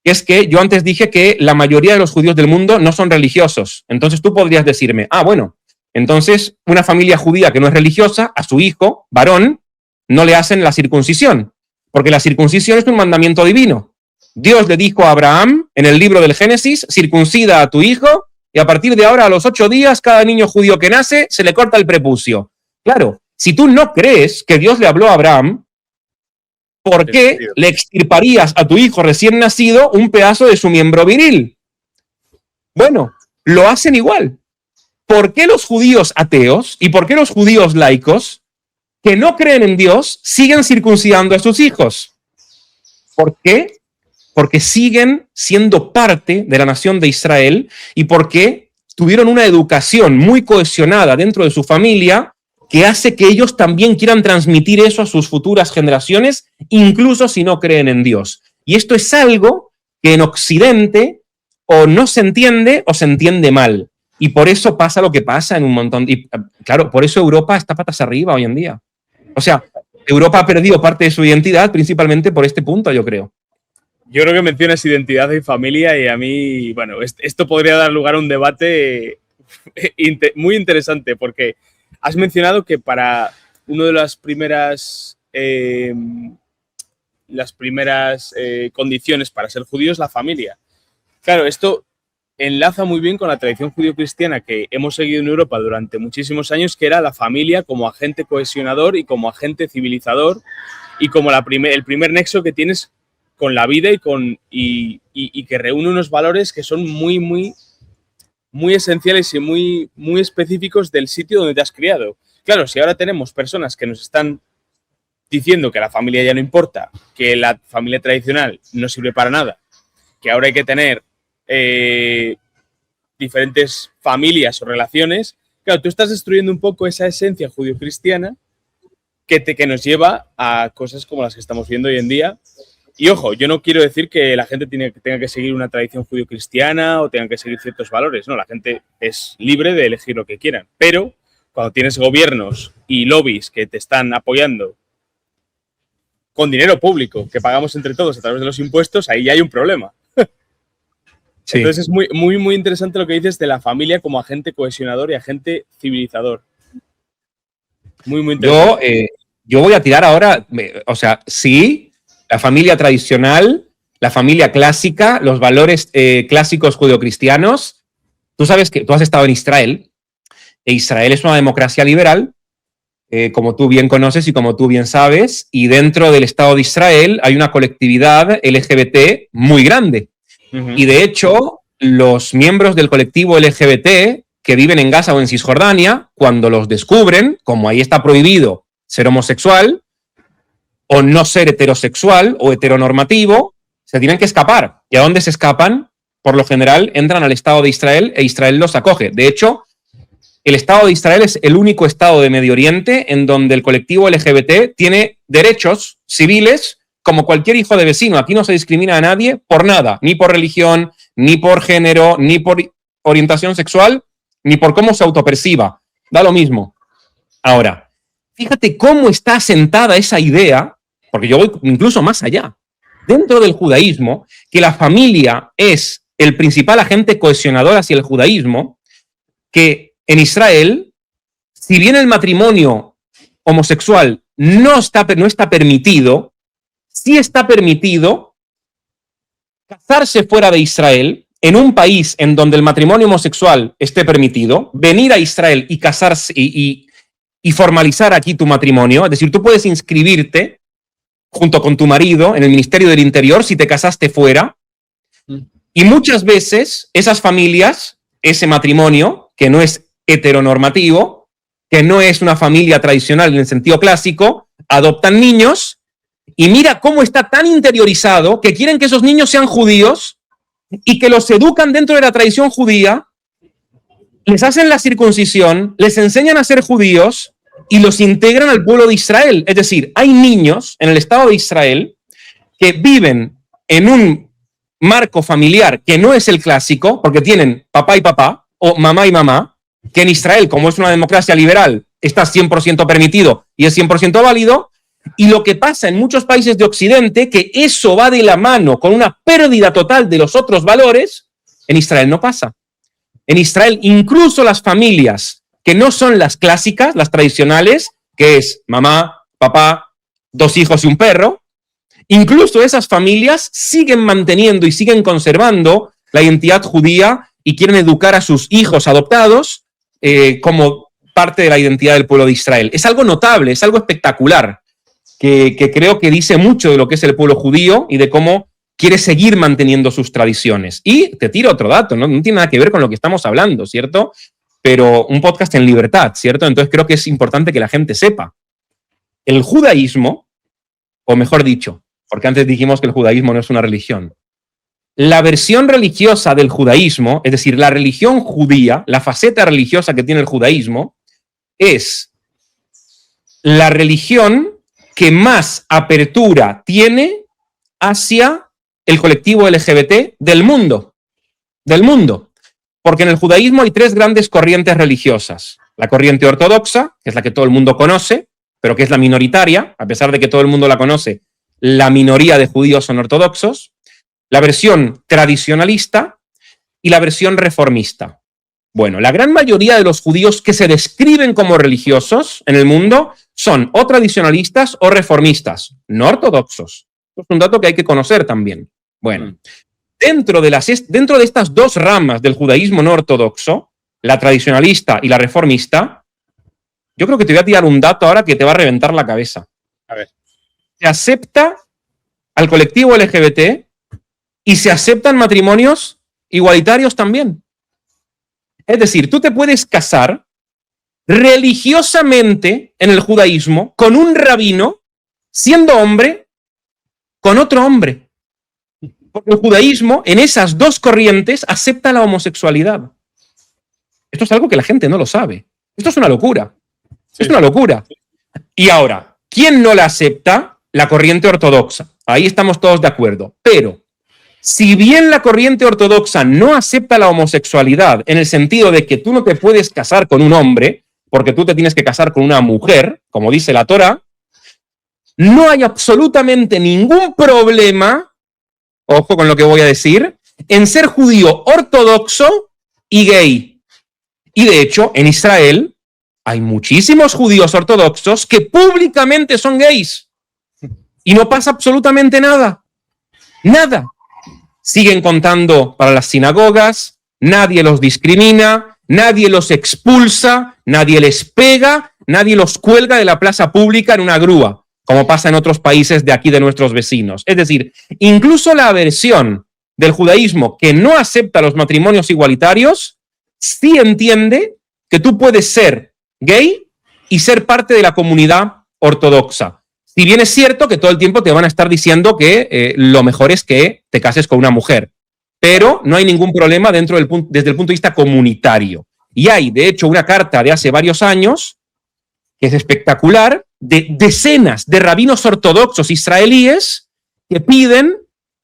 que es que yo antes dije que la mayoría de los judíos del mundo no son religiosos. Entonces tú podrías decirme, bueno, entonces una familia judía que no es religiosa, a su hijo, varón, no le hacen la circuncisión, porque la circuncisión es un mandamiento divino. Dios le dijo a Abraham en el libro del Génesis, circuncida a tu hijo, y a partir de ahora, a los 8 días, cada niño judío que nace, se le corta el prepucio. Claro, si tú no crees que Dios le habló a Abraham, ¿por qué le extirparías a tu hijo recién nacido un pedazo de su miembro viril? Bueno, lo hacen igual. ¿Por qué los judíos ateos y por qué los judíos laicos que no creen en Dios siguen circuncidando a sus hijos? ¿Por qué? Porque siguen siendo parte de la nación de Israel y porque tuvieron una educación muy cohesionada dentro de su familia que hace que ellos también quieran transmitir eso a sus futuras generaciones, incluso si no creen en Dios. Y esto es algo que en Occidente o no se entiende o se entiende mal. Y por eso pasa lo que pasa en un montón. Y claro, por eso Europa está patas arriba hoy en día. O sea, Europa ha perdido parte de su identidad principalmente por este punto, yo creo. Yo creo que mencionas identidad y familia y a mí, bueno, esto podría dar lugar a un debate muy interesante porque has mencionado que para una de las primeras condiciones para ser judío es la familia. Claro, esto enlaza muy bien con la tradición judío-cristiana que hemos seguido en Europa durante muchísimos años, que era la familia como agente cohesionador y como agente civilizador y como el primer nexo que tienes con la vida y que reúne unos valores que son muy, muy, muy esenciales y muy, muy específicos del sitio donde te has criado. Claro, si ahora tenemos personas que nos están diciendo que la familia ya no importa, que la familia tradicional no sirve para nada, que ahora hay que tener diferentes familias o relaciones, claro, tú estás destruyendo un poco esa esencia judio-cristiana que nos lleva a cosas como las que estamos viendo hoy en día. Y ojo, yo no quiero decir que la gente tenga que seguir una tradición judio-cristiana o tenga que seguir ciertos valores. No, la gente es libre de elegir lo que quieran. Pero cuando tienes gobiernos y lobbies que te están apoyando con dinero público que pagamos entre todos a través de los impuestos, ahí ya hay un problema. Sí. Entonces es muy, muy, muy interesante lo que dices de la familia como agente cohesionador y agente civilizador. Muy, muy interesante. Yo voy a tirar ahora, o sea, sí, la familia tradicional, la familia clásica, los valores clásicos judeocristianos. Tú sabes que tú has estado en Israel, e Israel es una democracia liberal, como tú bien conoces y como tú bien sabes, y dentro del Estado de Israel hay una colectividad LGBT muy grande. Y de hecho, los miembros del colectivo LGBT que viven en Gaza o en Cisjordania, cuando los descubren, como ahí está prohibido ser homosexual o no ser heterosexual o heteronormativo, se tienen que escapar. ¿Y a dónde se escapan? Por lo general, entran al Estado de Israel e Israel los acoge. De hecho, el Estado de Israel es el único Estado de Medio Oriente en donde el colectivo LGBT tiene derechos civiles como cualquier hijo de vecino. Aquí no se discrimina a nadie por nada, ni por religión, ni por género, ni por orientación sexual, ni por cómo se autoperciba. Da lo mismo. Ahora, fíjate cómo está asentada esa idea, porque yo voy incluso más allá. Dentro del judaísmo, que la familia es el principal agente cohesionador hacia el judaísmo, que en Israel, si bien el matrimonio homosexual no está permitido, sí está permitido casarse fuera de Israel, en un país en donde el matrimonio homosexual esté permitido, venir a Israel y casarse y formalizar aquí tu matrimonio. Es decir, tú puedes inscribirte junto con tu marido en el Ministerio del Interior si te casaste fuera. Y muchas veces esas familias, ese matrimonio, que no es heteronormativo, que no es una familia tradicional en el sentido clásico, adoptan niños. Y mira cómo está tan interiorizado que quieren que esos niños sean judíos y que los educan dentro de la tradición judía, les hacen la circuncisión, les enseñan a ser judíos y los integran al pueblo de Israel. Es decir, hay niños en el Estado de Israel que viven en un marco familiar que no es el clásico, porque tienen papá y papá o mamá y mamá, que en Israel, como es una democracia liberal, está 100% permitido y es 100% válido. Y lo que pasa en muchos países de Occidente, que eso va de la mano con una pérdida total de los otros valores, en Israel no pasa. En Israel, incluso las familias que no son las clásicas, las tradicionales, que es mamá, papá, 2 hijos y un perro, incluso esas familias siguen manteniendo y siguen conservando la identidad judía y quieren educar a sus hijos adoptados como parte de la identidad del pueblo de Israel. Es algo notable, es algo espectacular. Que creo que dice mucho de lo que es el pueblo judío y de cómo quiere seguir manteniendo sus tradiciones. Y te tiro otro dato, no tiene nada que ver con lo que estamos hablando, ¿cierto? Pero un podcast en libertad, ¿cierto? Entonces creo que es importante que la gente sepa. El judaísmo, o mejor dicho, porque antes dijimos que el judaísmo no es una religión, la versión religiosa del judaísmo, es decir, la religión judía, la faceta religiosa que tiene el judaísmo, es la religión que más apertura tiene hacia el colectivo LGBT del mundo. Del mundo. Porque en el judaísmo hay 3 grandes corrientes religiosas. La corriente ortodoxa, que es la que todo el mundo conoce, pero que es la minoritaria, a pesar de que todo el mundo la conoce, la minoría de judíos son ortodoxos. La versión tradicionalista y la versión reformista. Bueno, la gran mayoría de los judíos que se describen como religiosos en el mundo son o tradicionalistas o reformistas, no ortodoxos. Esto es un dato que hay que conocer también. Bueno, dentro de estas 2 ramas del judaísmo no ortodoxo, la tradicionalista y la reformista, yo creo que te voy a tirar un dato ahora que te va a reventar la cabeza. A ver. Se acepta al colectivo LGBT y se aceptan matrimonios igualitarios también. Es decir, tú te puedes casar religiosamente en el judaísmo con un rabino, siendo hombre, con otro hombre. Porque el judaísmo, en esas 2 corrientes, acepta la homosexualidad. Esto es algo que la gente no lo sabe. Esto es una locura. Sí. Es una locura. Y ahora, ¿quién no la acepta? La corriente ortodoxa. Ahí estamos todos de acuerdo. Pero, si bien la corriente ortodoxa no acepta la homosexualidad en el sentido de que tú no te puedes casar con un hombre, porque tú te tienes que casar con una mujer, como dice la Torá, no hay absolutamente ningún problema, ojo con lo que voy a decir, en ser judío ortodoxo y gay. Y de hecho, en Israel hay muchísimos judíos ortodoxos que públicamente son gays. Y no pasa absolutamente nada. Nada. Siguen contando para las sinagogas, nadie los discrimina, nadie los expulsa, nadie les pega, nadie los cuelga de la plaza pública en una grúa, como pasa en otros países de aquí de nuestros vecinos. Es decir, incluso la versión del judaísmo que no acepta los matrimonios igualitarios, sí entiende que tú puedes ser gay y ser parte de la comunidad ortodoxa. Si bien es cierto que todo el tiempo te van a estar diciendo que lo mejor es que te cases con una mujer, pero no hay ningún problema desde el punto de vista comunitario. Y hay, de hecho, una carta de hace varios años, que es espectacular, de decenas de rabinos ortodoxos israelíes que piden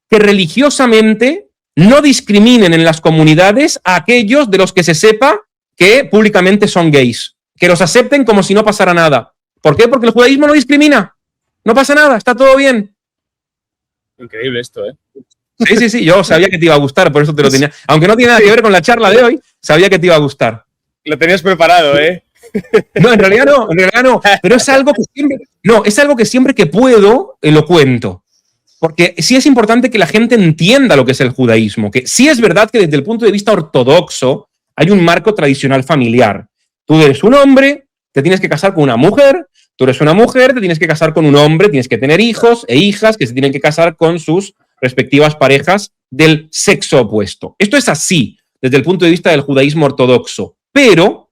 que religiosamente no discriminen en las comunidades a aquellos de los que se sepa que públicamente son gays, que los acepten como si no pasara nada. ¿Por qué? Porque el judaísmo no discrimina. No pasa nada, está todo bien. Increíble esto, ¿eh? Sí, yo sabía que te iba a gustar, por eso te lo tenía. Aunque no tiene nada que ver con la charla de hoy, sabía que te iba a gustar. Lo tenías preparado, ¿eh? No, en realidad no. Pero es algo que siempre que puedo lo cuento. Porque sí es importante que la gente entienda lo que es el judaísmo. Que sí es verdad que desde el punto de vista ortodoxo hay un marco tradicional familiar. Tú eres un hombre, te tienes que casar con una mujer. Tú eres una mujer, te tienes que casar con un hombre, tienes que tener hijos e hijas que se tienen que casar con sus respectivas parejas del sexo opuesto. Esto es así desde el punto de vista del judaísmo ortodoxo, pero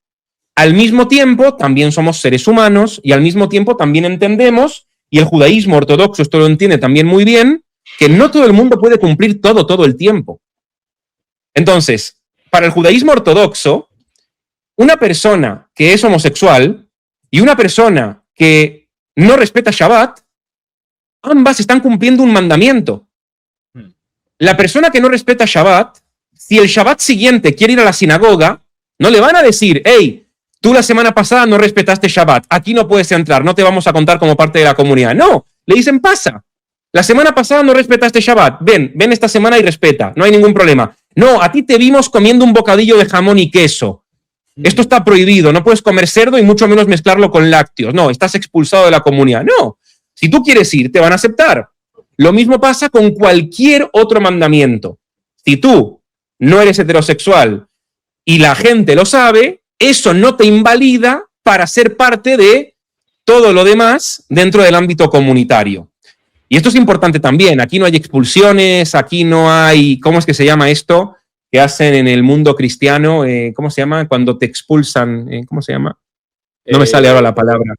al mismo tiempo también somos seres humanos y al mismo tiempo también entendemos, y el judaísmo ortodoxo esto lo entiende también muy bien, que no todo el mundo puede cumplir todo el tiempo. Entonces, para el judaísmo ortodoxo, una persona que es homosexual y una persona que no respeta Shabbat, ambas están cumpliendo un mandamiento. La persona que no respeta Shabbat, si el Shabbat siguiente quiere ir a la sinagoga, no le van a decir, hey, tú la semana pasada no respetaste Shabbat, aquí no puedes entrar, no te vamos a contar como parte de la comunidad. No, le dicen, pasa. La semana pasada no respetaste Shabbat, ven esta semana y respeta, no hay ningún problema. No, a ti te vimos comiendo un bocadillo de jamón y queso. Esto está prohibido, no puedes comer cerdo y mucho menos mezclarlo con lácteos. No, estás expulsado de la comunidad. No, si tú quieres ir, te van a aceptar. Lo mismo pasa con cualquier otro mandamiento. Si tú no eres heterosexual y la gente lo sabe, eso no te invalida para ser parte de todo lo demás dentro del ámbito comunitario. Y esto es importante también. Aquí no hay expulsiones, aquí no hay, ¿cómo es que se llama esto? Que hacen en el mundo cristiano, ¿cómo se llama? Cuando te expulsan, ¿cómo se llama? No me sale ahora la palabra.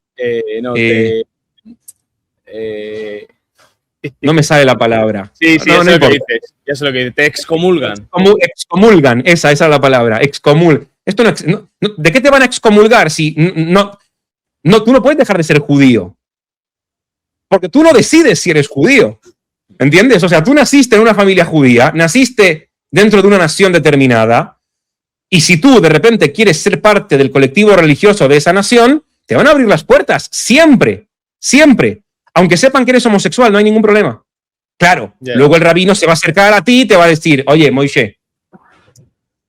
No me sale la palabra. Sí, no, ya sé lo que dices. Ya sé lo que dices. Te excomulgan. Excomulgan, esa es la palabra. Esto ¿de qué te van a excomulgar si tú no puedes dejar de ser judío? Porque tú no decides si eres judío. ¿Entiendes? O sea, tú naciste en una familia judía, naciste dentro de una nación determinada, y si tú de repente quieres ser parte del colectivo religioso de esa nación, te van a abrir las puertas, siempre, siempre. Aunque sepan que eres homosexual, no hay ningún problema. Claro, luego el rabino se va a acercar a ti y te va a decir, oye, Moishe,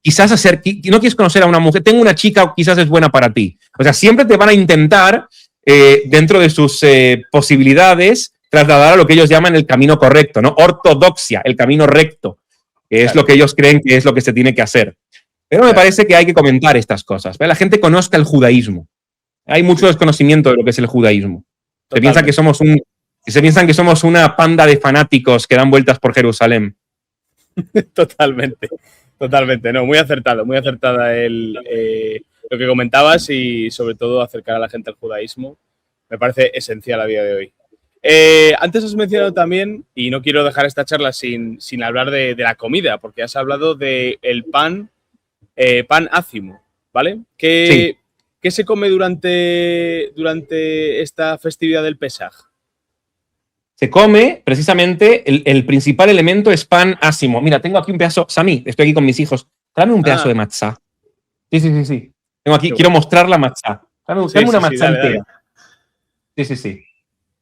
quizás no quieres conocer a una mujer, tengo una chica, quizás es buena para ti. O sea, siempre te van a intentar, dentro de sus posibilidades, trasladar a lo que ellos llaman el camino correcto, ¿no? Ortodoxia, el camino recto, que es lo que ellos creen que es lo que se tiene que hacer. Pero me parece que hay que comentar estas cosas, para que la gente conozca el judaísmo. Hay mucho desconocimiento de lo que es el judaísmo. Se piensan que somos una panda de fanáticos que dan vueltas por Jerusalén. Totalmente, totalmente. No, muy acertada lo que comentabas y sobre todo acercar a la gente al judaísmo. Me parece esencial a día de hoy. Antes has mencionado también, y no quiero dejar esta charla sin hablar de la comida, porque has hablado del pan ácimo, ¿vale? ¿Qué se come durante esta festividad del Pesaj? Se come, precisamente, el principal elemento es pan ácimo. Mira, tengo aquí un pedazo, Sami, estoy aquí con mis hijos. Dame un pedazo de matzá. Sí. Tengo aquí, quiero mostrar la matzá. Dame una matzá entera. Sí.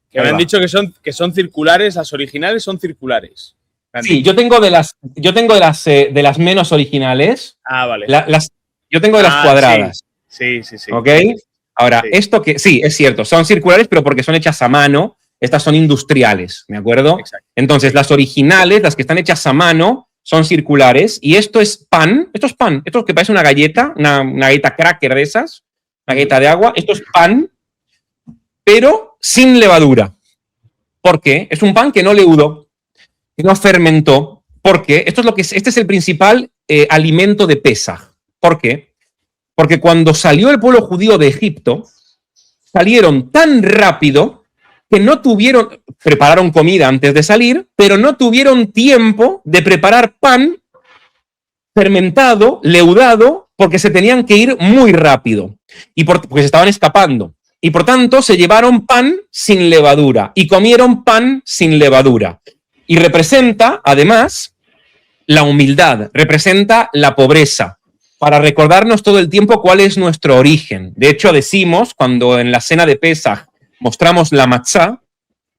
Que me han dicho que son circulares, las originales son circulares. Sí, yo tengo de las menos originales. Ah, vale. Yo tengo de las cuadradas. Sí. ¿Ok? Ahora, esto que sí, es cierto, son circulares, pero porque son hechas a mano. Estas son industriales, ¿de acuerdo? Exacto. Entonces, las originales, las que están hechas a mano, son circulares. Y esto es pan, esto que parece una galleta, una galleta cracker de esas, una galleta de agua. Esto es pan, pero sin levadura. ¿Por qué? Es un pan que no leudó, que no fermentó. ¿Por qué? Este es el principal alimento de Pesaj. ¿Por qué? Porque cuando salió el pueblo judío de Egipto, salieron tan rápido que prepararon comida antes de salir, pero no tuvieron tiempo de preparar pan fermentado, leudado, porque se tenían que ir muy rápido, porque se estaban escapando. Y por tanto se llevaron pan sin levadura y comieron pan sin levadura. Y representa, además, la humildad, representa la pobreza, para recordarnos todo el tiempo cuál es nuestro origen. De hecho, decimos, cuando en la cena de Pesaj mostramos la matzá,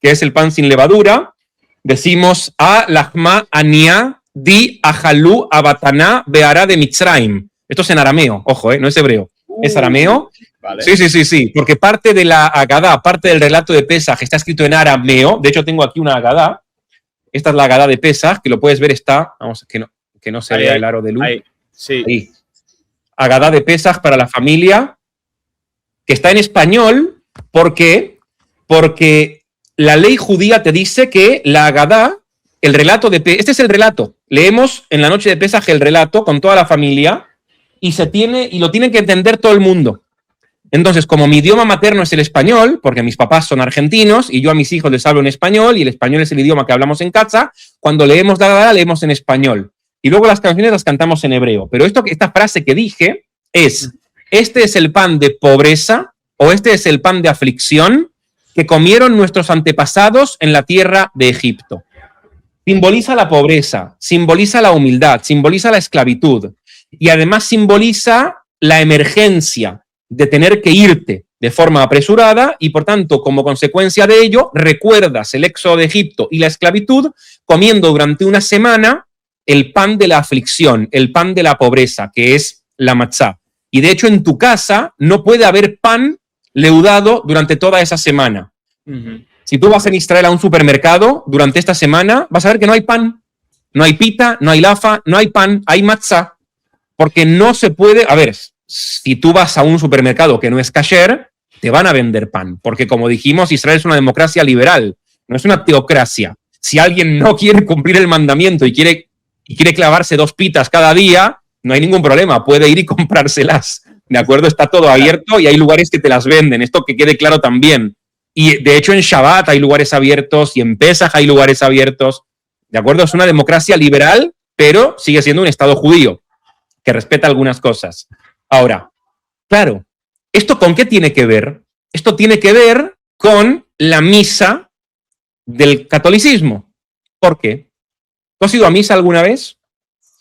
que es el pan sin levadura, decimos a lachma ania di ajalú abataná beará de Mitzrayim. Esto es en arameo, ojo, no es hebreo, es arameo. Vale. Sí, porque parte de la Agadá, parte del relato de Pesaj está escrito en arameo. De hecho, tengo aquí una Agadá. Esta es la Agadá de Pesaj, que lo puedes ver, vamos, que no se vea el aro de luz. Ahí. Agadá de Pesaj para la familia, que está en español. ¿Por qué? Porque la ley judía te dice que la Agadá, el relato de Pesaj, este es el relato. Leemos en la noche de Pesaj el relato con toda la familia y lo tiene que entender todo el mundo. Entonces, como mi idioma materno es el español, porque mis papás son argentinos y yo a mis hijos les hablo en español y el español es el idioma que hablamos en casa, cuando leemos la Agadá leemos en español. Y luego las canciones las cantamos en hebreo. Pero esta frase que dije es, este es el pan de pobreza o este es el pan de aflicción que comieron nuestros antepasados en la tierra de Egipto. Simboliza la pobreza, simboliza la humildad, simboliza la esclavitud y además simboliza la emergencia de tener que irte de forma apresurada y, por tanto, como consecuencia de ello, recuerdas el éxodo de Egipto y la esclavitud comiendo durante una semana el pan de la aflicción, el pan de la pobreza, que es la matzá. Y, de hecho, en tu casa no puede haber pan leudado durante toda esa semana. Si tú vas en Israel a un supermercado durante esta semana, vas a ver que no hay pan, no hay pita, no hay lafa, no hay pan, hay matzá, porque no se puede. A ver, si tú vas a un supermercado que no es kasher, te van a vender pan, porque como dijimos, Israel es una democracia liberal, no es una teocracia. Si alguien no quiere cumplir el mandamiento y quiere clavarse 2 pitas cada día, no hay ningún problema, puede ir y comprárselas, ¿de acuerdo? Está todo abierto y hay lugares que te las venden, esto que quede claro también. Y de hecho en Shabbat hay lugares abiertos y en Pesaj hay lugares abiertos, ¿de acuerdo? Es una democracia liberal, pero sigue siendo un Estado judío que respeta algunas cosas. Ahora, claro, ¿esto con qué tiene que ver? Esto tiene que ver con la misa del catolicismo. ¿Por qué? ¿Tú has ido a misa alguna vez?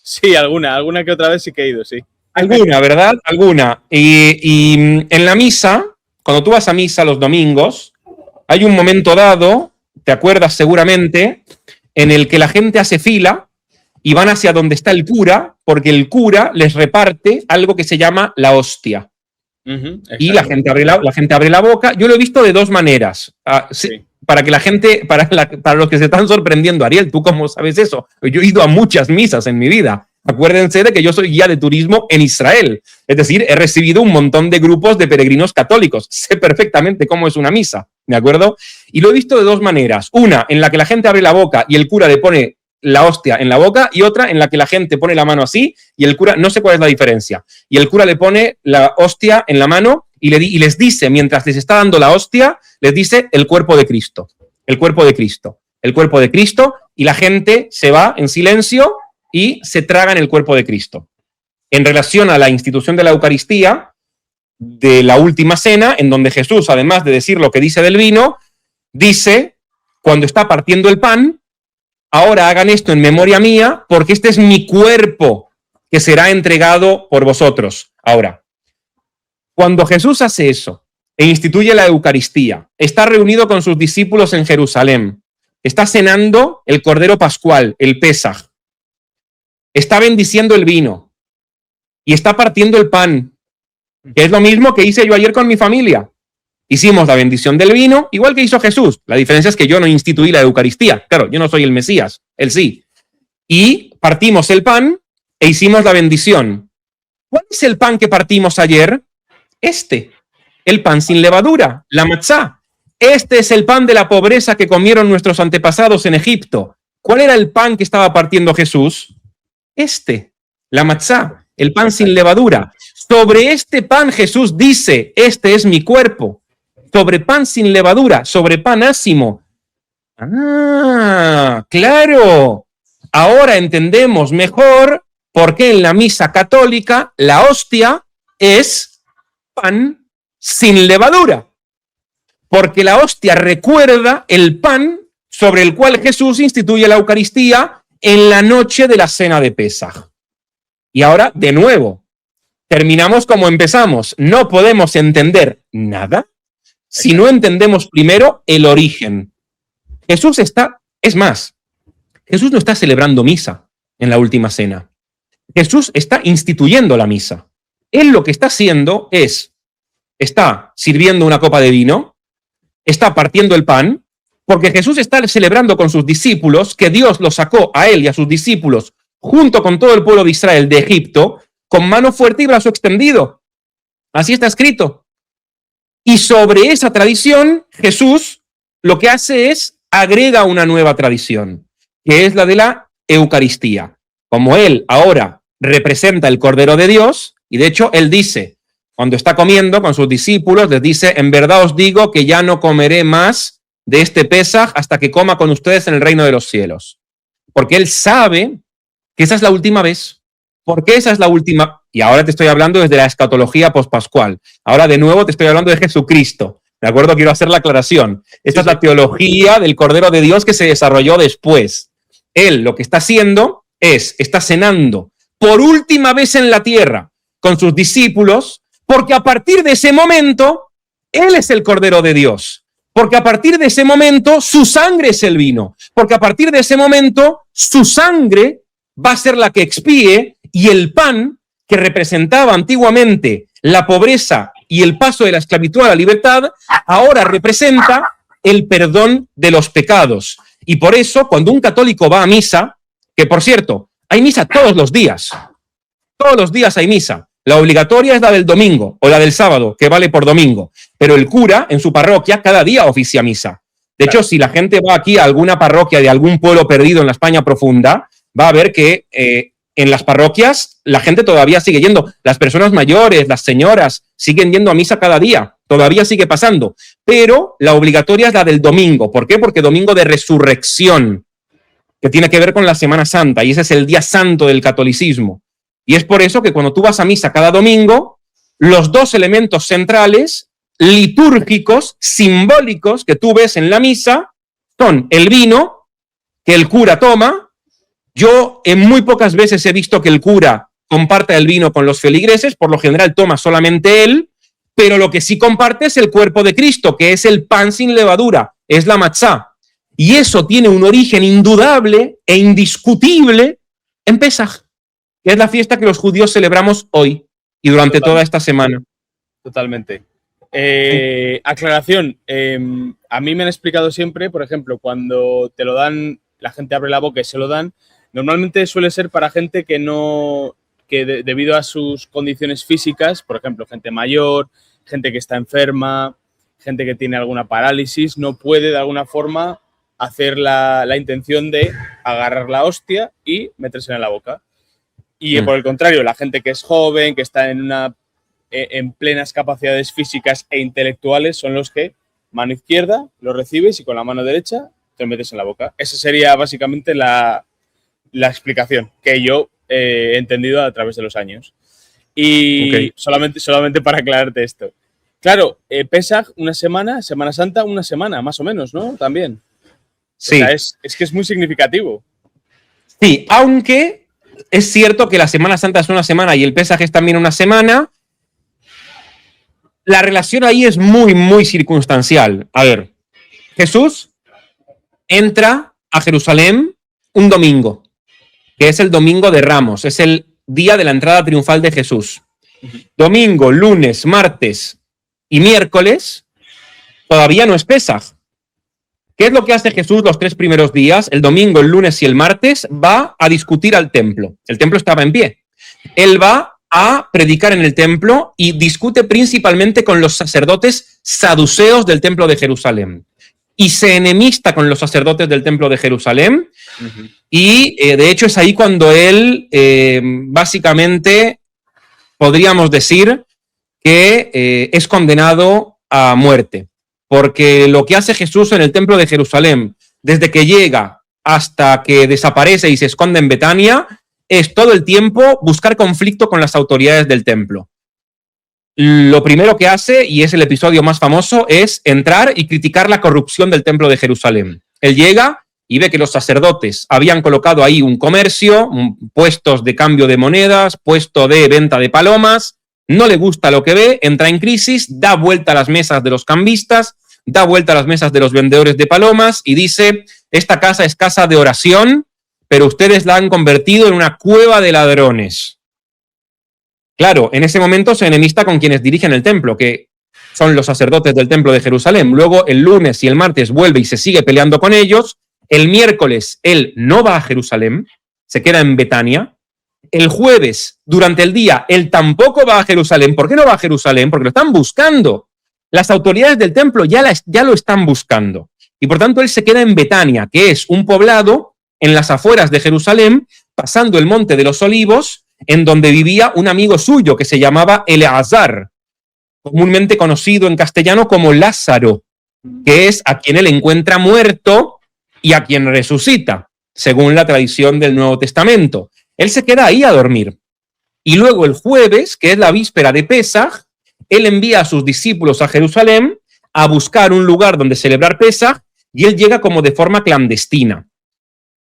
Sí, alguna que otra vez sí que he ido, sí. Alguna, ¿verdad? Alguna. Y en la misa, cuando tú vas a misa los domingos, hay un momento dado, te acuerdas seguramente, en el que la gente hace fila y van hacia donde está el cura, porque el cura les reparte algo que se llama la hostia. Y la gente abre la boca. Yo lo he visto de dos maneras. Sí. Para que la gente, para los que se están sorprendiendo, Ariel, ¿tú cómo sabes eso? Yo he ido a muchas misas en mi vida. Acuérdense de que yo soy guía de turismo en Israel. Es decir, he recibido un montón de grupos de peregrinos católicos. Sé perfectamente cómo es una misa, ¿de acuerdo? Y lo he visto de dos maneras. Una, en la que la gente abre la boca y el cura le pone la hostia en la boca, y otra en la que la gente pone la mano así y el cura, no sé cuál es la diferencia, y el cura le pone la hostia en la mano y les dice, mientras les está dando la hostia, les dice el cuerpo de Cristo, el cuerpo de Cristo, el cuerpo de Cristo, y la gente se va en silencio y se tragan el cuerpo de Cristo. En relación a la institución de la Eucaristía, de la última cena, en donde Jesús, además de decir lo que dice del vino, dice, cuando está partiendo el pan, ahora hagan esto en memoria mía, porque este es mi cuerpo que será entregado por vosotros. Ahora, cuando Jesús hace eso e instituye la Eucaristía, está reunido con sus discípulos en Jerusalén, está cenando el Cordero Pascual, el Pesaj, está bendiciendo el vino y está partiendo el pan, que es lo mismo que hice yo ayer con mi familia. Hicimos la bendición del vino, igual que hizo Jesús. La diferencia es que yo no instituí la Eucaristía. Claro, yo no soy el Mesías, él sí. Y partimos el pan e hicimos la bendición. ¿Cuál es el pan que partimos ayer? El pan sin levadura, la matzá. Este es el pan de la pobreza que comieron nuestros antepasados en Egipto. ¿Cuál era el pan que estaba partiendo Jesús? La matzá, el pan sin levadura. Sobre este pan Jesús dice, este es mi cuerpo. Sobre pan sin levadura, sobre pan ácimo. Ah, claro. Ahora entendemos mejor por qué en la misa católica la hostia es pan sin levadura. Porque la hostia recuerda el pan sobre el cual Jesús instituye la Eucaristía en la noche de la cena de Pesaj. Y ahora, de nuevo, terminamos como empezamos. No podemos entender nada si no entendemos primero el origen. Jesús no está celebrando misa en la última cena. Jesús está instituyendo la misa. Él lo que está haciendo está sirviendo una copa de vino, está partiendo el pan, porque Jesús está celebrando con sus discípulos que Dios los sacó a él y a sus discípulos, junto con todo el pueblo de Israel, de Egipto, con mano fuerte y brazo extendido. Así está escrito. Y sobre esa tradición, Jesús lo que hace es agrega una nueva tradición, que es la de la Eucaristía. Como él ahora representa el Cordero de Dios, y de hecho él dice, cuando está comiendo con sus discípulos, les dice, en verdad os digo que ya no comeré más de este Pesaj hasta que coma con ustedes en el reino de los cielos. Porque él sabe que esa es la última vez. ¿Por qué esa es la última? Y ahora te estoy hablando desde la escatología pospascual. Ahora de nuevo te estoy hablando de Jesucristo. ¿De acuerdo? Quiero hacer la aclaración. Esta es la teología del Cordero de Dios que se desarrolló después. Él lo que está haciendo está cenando por última vez en la tierra con sus discípulos, porque a partir de ese momento, Él es el Cordero de Dios. Porque a partir de ese momento, su sangre es el vino. Porque a partir de ese momento, su sangre va a ser la que expíe, y el pan, que representaba antiguamente la pobreza y el paso de la esclavitud a la libertad, ahora representa el perdón de los pecados. Y por eso, cuando un católico va a misa, que por cierto, hay misa todos los días hay misa. La obligatoria es la del domingo o la del sábado, que vale por domingo. Pero el cura en su parroquia cada día oficia misa. De hecho, si la gente va aquí a alguna parroquia de algún pueblo perdido en la España profunda, va a ver que en las parroquias la gente todavía sigue yendo. Las personas mayores, las señoras, siguen yendo a misa cada día. Todavía sigue pasando. Pero la obligatoria es la del domingo. ¿Por qué? Porque domingo de resurrección, que tiene que ver con la Semana Santa, y ese es el día santo del catolicismo. Y es por eso que cuando tú vas a misa cada domingo, los dos elementos centrales, litúrgicos, simbólicos, que tú ves en la misa, son el vino que el cura toma. Yo en muy pocas veces he visto que el cura comparta el vino con los feligreses, por lo general toma solamente él, pero lo que sí comparte es el cuerpo de Cristo, que es el pan sin levadura, es la matzá. Y eso tiene un origen indudable e indiscutible en Pesaj, que es la fiesta que los judíos celebramos hoy y durante toda esta semana. Totalmente. Aclaración, a mí me han explicado siempre, por ejemplo, cuando te lo dan, la gente abre la boca y se lo dan, normalmente suele ser para gente que no, debido a sus condiciones físicas, por ejemplo, gente mayor, gente que está enferma, gente que tiene alguna parálisis, no puede de alguna forma hacer la intención de agarrar la hostia y metérsela en la boca. Y por el contrario, la gente que es joven, que está en plenas capacidades físicas e intelectuales, son los que mano izquierda lo recibes y con la mano derecha te lo metes en la boca. Esa sería básicamente la explicación que yo he entendido a través de los años. Y solamente para aclararte esto. Claro, Pesaj una semana, Semana Santa una semana, más o menos, ¿no? También. Sí. O sea, es que es muy significativo. Sí, aunque es cierto que la Semana Santa es una semana y el Pesaj es también una semana, la relación ahí es muy, muy circunstancial. A ver, Jesús entra a Jerusalén un domingo, que es el domingo de Ramos, es el día de la entrada triunfal de Jesús. Domingo, lunes, martes y miércoles todavía no es Pesaj. ¿Qué es lo que hace Jesús los 3 primeros días? El domingo, el lunes y el martes va a discutir al templo. El templo estaba en pie. Él va a predicar en el templo y discute principalmente con los sacerdotes saduceos del templo de Jerusalén. Y se enemista con los sacerdotes del templo de Jerusalén. Y de hecho es ahí cuando él básicamente podríamos decir que es condenado a muerte. Porque lo que hace Jesús en el templo de Jerusalén, desde que llega hasta que desaparece y se esconde en Betania, es todo el tiempo buscar conflicto con las autoridades del templo. Lo primero que hace, y es el episodio más famoso, es entrar y criticar la corrupción del templo de Jerusalén. Él llega y ve que los sacerdotes habían colocado ahí un comercio, puestos de cambio de monedas, puesto de venta de palomas, no le gusta lo que ve, entra en crisis, da vuelta a las mesas de los cambistas, da vuelta a las mesas de los vendedores de palomas y dice: esta casa es casa de oración, pero ustedes la han convertido en una cueva de ladrones. Claro, en ese momento se enemista con quienes dirigen el templo, que son los sacerdotes del templo de Jerusalén. Luego el lunes y el martes vuelve y se sigue peleando con ellos. El miércoles él no va a Jerusalén, se queda en Betania. El jueves, durante el día, él tampoco va a Jerusalén. ¿Por qué no va a Jerusalén? Porque lo están buscando. Las autoridades del templo ya lo están buscando. Y por tanto él se queda en Betania, que es un poblado en las afueras de Jerusalén, pasando el Monte de los Olivos, en donde vivía un amigo suyo que se llamaba Eleazar, comúnmente conocido en castellano como Lázaro, que es a quien él encuentra muerto y a quien resucita, según la tradición del Nuevo Testamento. Él se queda ahí a dormir. Y luego el jueves, que es la víspera de Pesaj, él envía a sus discípulos a Jerusalén a buscar un lugar donde celebrar Pesaj, y él llega como de forma clandestina.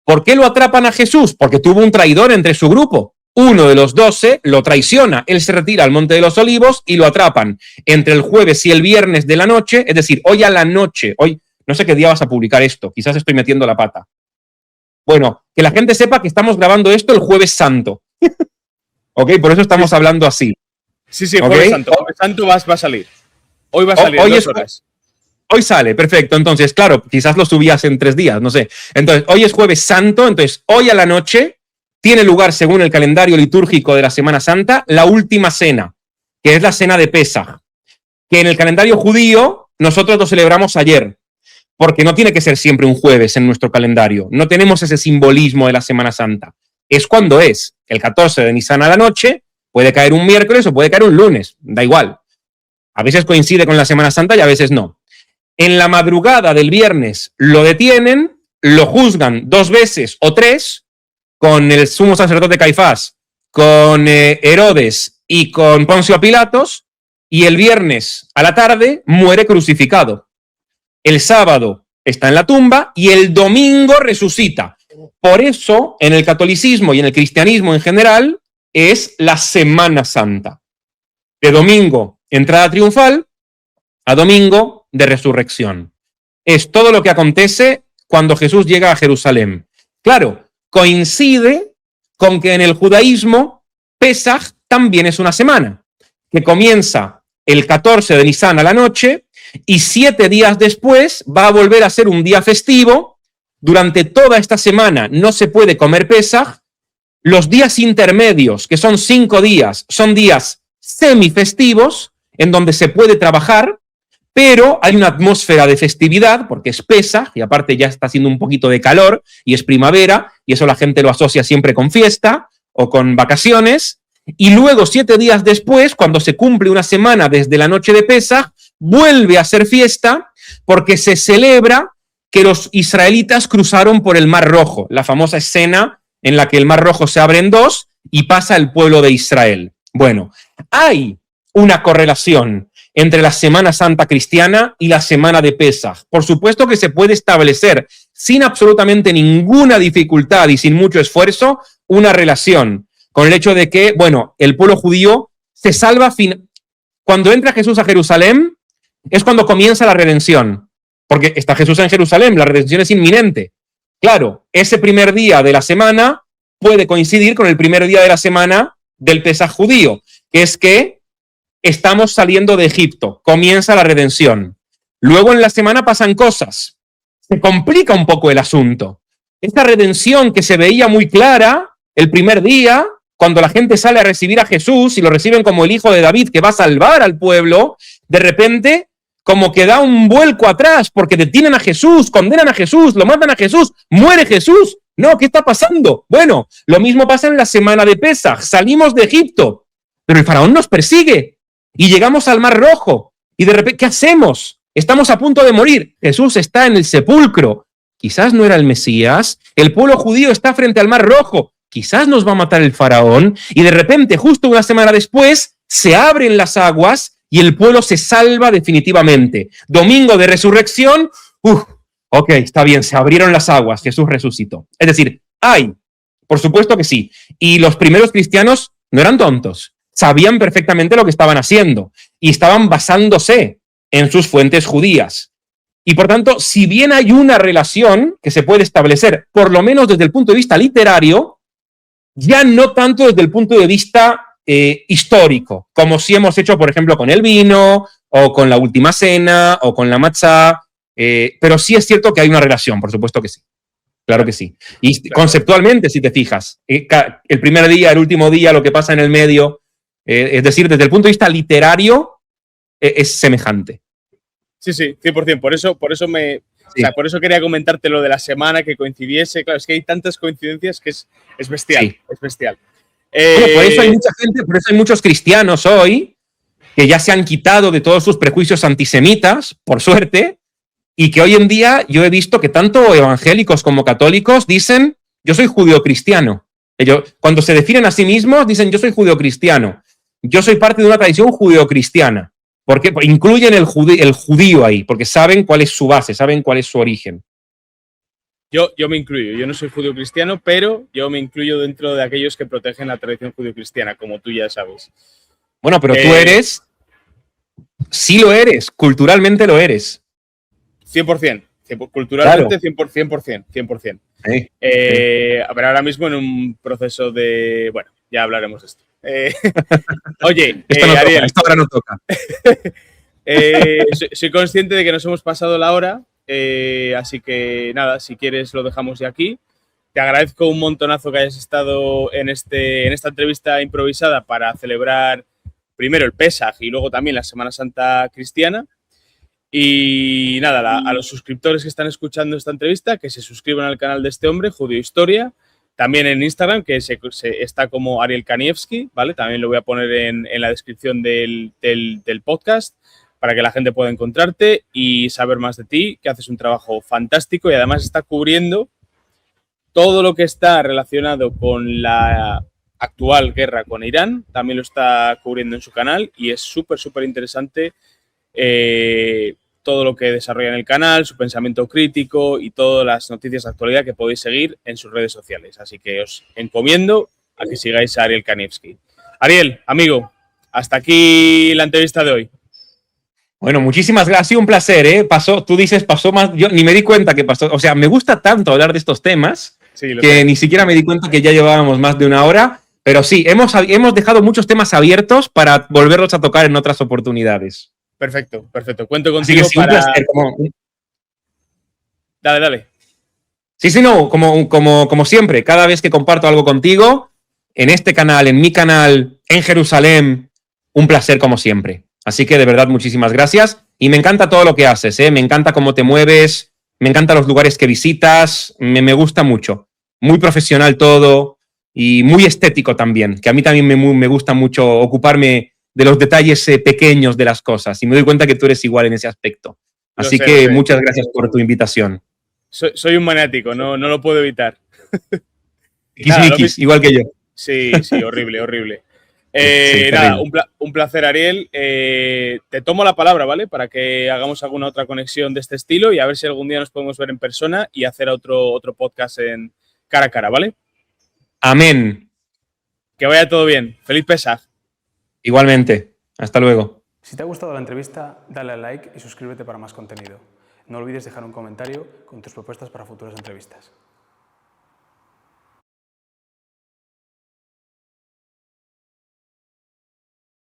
¿Por qué lo atrapan a Jesús? Porque tuvo un traidor entre su grupo. Uno de los 12 lo traiciona, él se retira al Monte de los Olivos y lo atrapan entre el jueves y el viernes de la noche, es decir, hoy a la noche, hoy, no sé qué día vas a publicar esto, quizás estoy metiendo la pata. Bueno, que la gente sepa que estamos grabando esto el Jueves Santo. ¿Ok? Por eso estamos hablando así. Sí, Jueves Santo. Jueves Santo va a salir. Hoy va a salir, hoy 2 horas. Hoy sale, perfecto. Entonces, claro, quizás lo subías en 3 días, no sé. Entonces, hoy es Jueves Santo, entonces hoy a la noche tiene lugar, según el calendario litúrgico de la Semana Santa, la última cena, que es la cena de Pesaj, que en el calendario judío nosotros lo celebramos ayer, porque no tiene que ser siempre un jueves en nuestro calendario. No tenemos ese simbolismo de la Semana Santa. Es cuando es el 14 de Nisan a la noche, puede caer un miércoles o puede caer un lunes, da igual. A veces coincide con la Semana Santa y a veces no. En la madrugada del viernes lo detienen, lo juzgan 2 veces o 3, con el sumo sacerdote Caifás, con Herodes y con Poncio Pilatos, y el viernes a la tarde muere crucificado. El sábado está en la tumba y el domingo resucita. Por eso, en el catolicismo y en el cristianismo en general, es la Semana Santa. De domingo, entrada triunfal, a domingo de resurrección. Es todo lo que acontece cuando Jesús llega a Jerusalén. Claro, coincide con que en el judaísmo Pesaj también es una semana, que comienza el 14 de Nisan a la noche y 7 días después va a volver a ser un día festivo. Durante toda esta semana no se puede comer Pesaj. Los días intermedios, que son 5 días, son días semifestivos en donde se puede trabajar, pero hay una atmósfera de festividad porque es Pesaj y aparte ya está haciendo un poquito de calor y es primavera y eso la gente lo asocia siempre con fiesta o con vacaciones. Y luego 7 días después, cuando se cumple una semana desde la noche de Pesaj, vuelve a ser fiesta porque se celebra que los israelitas cruzaron por el Mar Rojo, la famosa escena en la que el Mar Rojo se abre en dos y pasa el pueblo de Israel. Bueno, hay una correlación entre la Semana Santa cristiana y la Semana de Pesaj. Por supuesto que se puede establecer sin absolutamente ninguna dificultad y sin mucho esfuerzo una relación con el hecho de que, bueno, el pueblo judío se salva cuando entra Jesús a Jerusalén es cuando comienza la redención, porque está Jesús en Jerusalén, la redención es inminente. Claro, ese primer día de la semana puede coincidir con el primer día de la semana del Pesaj judío, que es que estamos saliendo de Egipto, comienza la redención. Luego en la semana pasan cosas, se complica un poco el asunto. Esta redención que se veía muy clara el primer día, cuando la gente sale a recibir a Jesús y lo reciben como el hijo de David que va a salvar al pueblo, de repente como que da un vuelco atrás porque detienen a Jesús, condenan a Jesús, lo matan a Jesús, muere Jesús. No, ¿qué está pasando? Bueno, lo mismo pasa en la semana de Pesaj. Salimos de Egipto, pero el faraón nos persigue y llegamos al Mar Rojo y de repente, ¿qué hacemos? Estamos a punto de morir. Jesús está en el sepulcro. Quizás no era el Mesías. El pueblo judío está frente al Mar Rojo. Quizás nos va a matar el faraón. Y de repente, justo una semana después, se abren las aguas y el pueblo se salva definitivamente. Domingo de resurrección, ok, está bien, se abrieron las aguas, Jesús resucitó. Es decir, por supuesto que sí. Y los primeros cristianos no eran tontos, sabían perfectamente lo que estaban haciendo y estaban basándose en sus fuentes judías. Y por tanto, si bien hay una relación que se puede establecer, por lo menos desde el punto de vista literario, ya no tanto desde el punto de vista histórico, como si hemos hecho, por ejemplo, con el vino, o con la última cena, o con la matzá, pero sí es cierto que hay una relación, por supuesto que sí. Claro que sí. Y claro, conceptualmente, si te fijas, el primer día, el último día, lo que pasa en el medio, es decir, desde el punto de vista literario, es semejante. Sí, sí, 100%. Por eso o sea, por eso quería comentarte lo de la semana, que coincidiese. Claro, es que hay tantas coincidencias que es bestial, sí. Es bestial. Bueno, por eso hay mucha gente, por eso hay muchos cristianos hoy que ya se han quitado de todos sus prejuicios antisemitas, por suerte, y que hoy en día yo he visto que tanto evangélicos como católicos dicen, yo soy judío-cristiano. Ellos, cuando se definen a sí mismos, dicen, yo soy judío-cristiano. Yo soy parte de una tradición judío-cristiana. Porque incluyen el judío ahí, porque saben cuál es su base, saben cuál es su origen. Yo me incluyo, yo no soy judío-cristiano, pero yo me incluyo dentro de aquellos que protegen la tradición judío-cristiana, como tú ya sabes. Bueno, pero tú eres, sí lo eres, culturalmente lo eres. 100%, culturalmente claro. 100%. Sí. A ver, ahora mismo en un proceso de... Bueno, ya hablaremos de esto. Oye, Ariel, esto ahora no toca. Soy consciente de que nos hemos pasado la hora, así que nada, si quieres lo dejamos ya aquí. Te agradezco un montonazo que hayas estado en esta entrevista improvisada para celebrar primero el Pesaj y luego también la Semana Santa cristiana. Y nada, a los suscriptores que están escuchando esta entrevista, que se suscriban al canal de este hombre, Judío Historia. También en Instagram, que está como Ariel Kanievski, ¿vale? También lo voy a poner en la descripción del podcast para que la gente pueda encontrarte y saber más de ti, que haces un trabajo fantástico y además está cubriendo todo lo que está relacionado con la actual guerra con Irán. También lo está cubriendo en su canal y es súper, súper interesante todo lo que desarrolla en el canal, su pensamiento crítico y todas las noticias de actualidad que podéis seguir en sus redes sociales. Así que os encomiendo a que sigáis a Ariel Kanievski. Ariel, amigo, hasta aquí la entrevista de hoy. Bueno, muchísimas gracias. Ha sido un placer, ¿eh? Tú dices, pasó más. Yo ni me di cuenta que pasó. O sea, me gusta tanto hablar de estos temas que ni siquiera me di cuenta que ya llevábamos más de una hora. Pero sí, hemos dejado muchos temas abiertos para volverlos a tocar en otras oportunidades. Perfecto, perfecto. Cuento contigo. Así que sí, un placer. Dale. Sí, no, como siempre, cada vez que comparto algo contigo, en este canal, en mi canal, en Jerusalén, un placer como siempre. Así que de verdad, muchísimas gracias. Y me encanta todo lo que haces, ¿eh? Me encanta cómo te mueves, me encantan los lugares que visitas, me gusta mucho. Muy profesional todo y muy estético también, que a mí también me gusta mucho ocuparme de los detalles pequeños de las cosas. Y me doy cuenta que tú eres igual en ese aspecto. Así que muchas gracias por tu invitación. Soy un maniático, no lo puedo evitar. Igual que yo. Sí, horrible. Nada, un placer, Ariel. Te tomo la palabra, ¿vale? Para que hagamos alguna otra conexión de este estilo y a ver si algún día nos podemos ver en persona y hacer otro podcast en cara a cara, ¿vale? Amén. Que vaya todo bien. Feliz Pesaj. Igualmente. Hasta luego. Si te ha gustado la entrevista, dale a like y suscríbete para más contenido. No olvides dejar un comentario con tus propuestas para futuras entrevistas.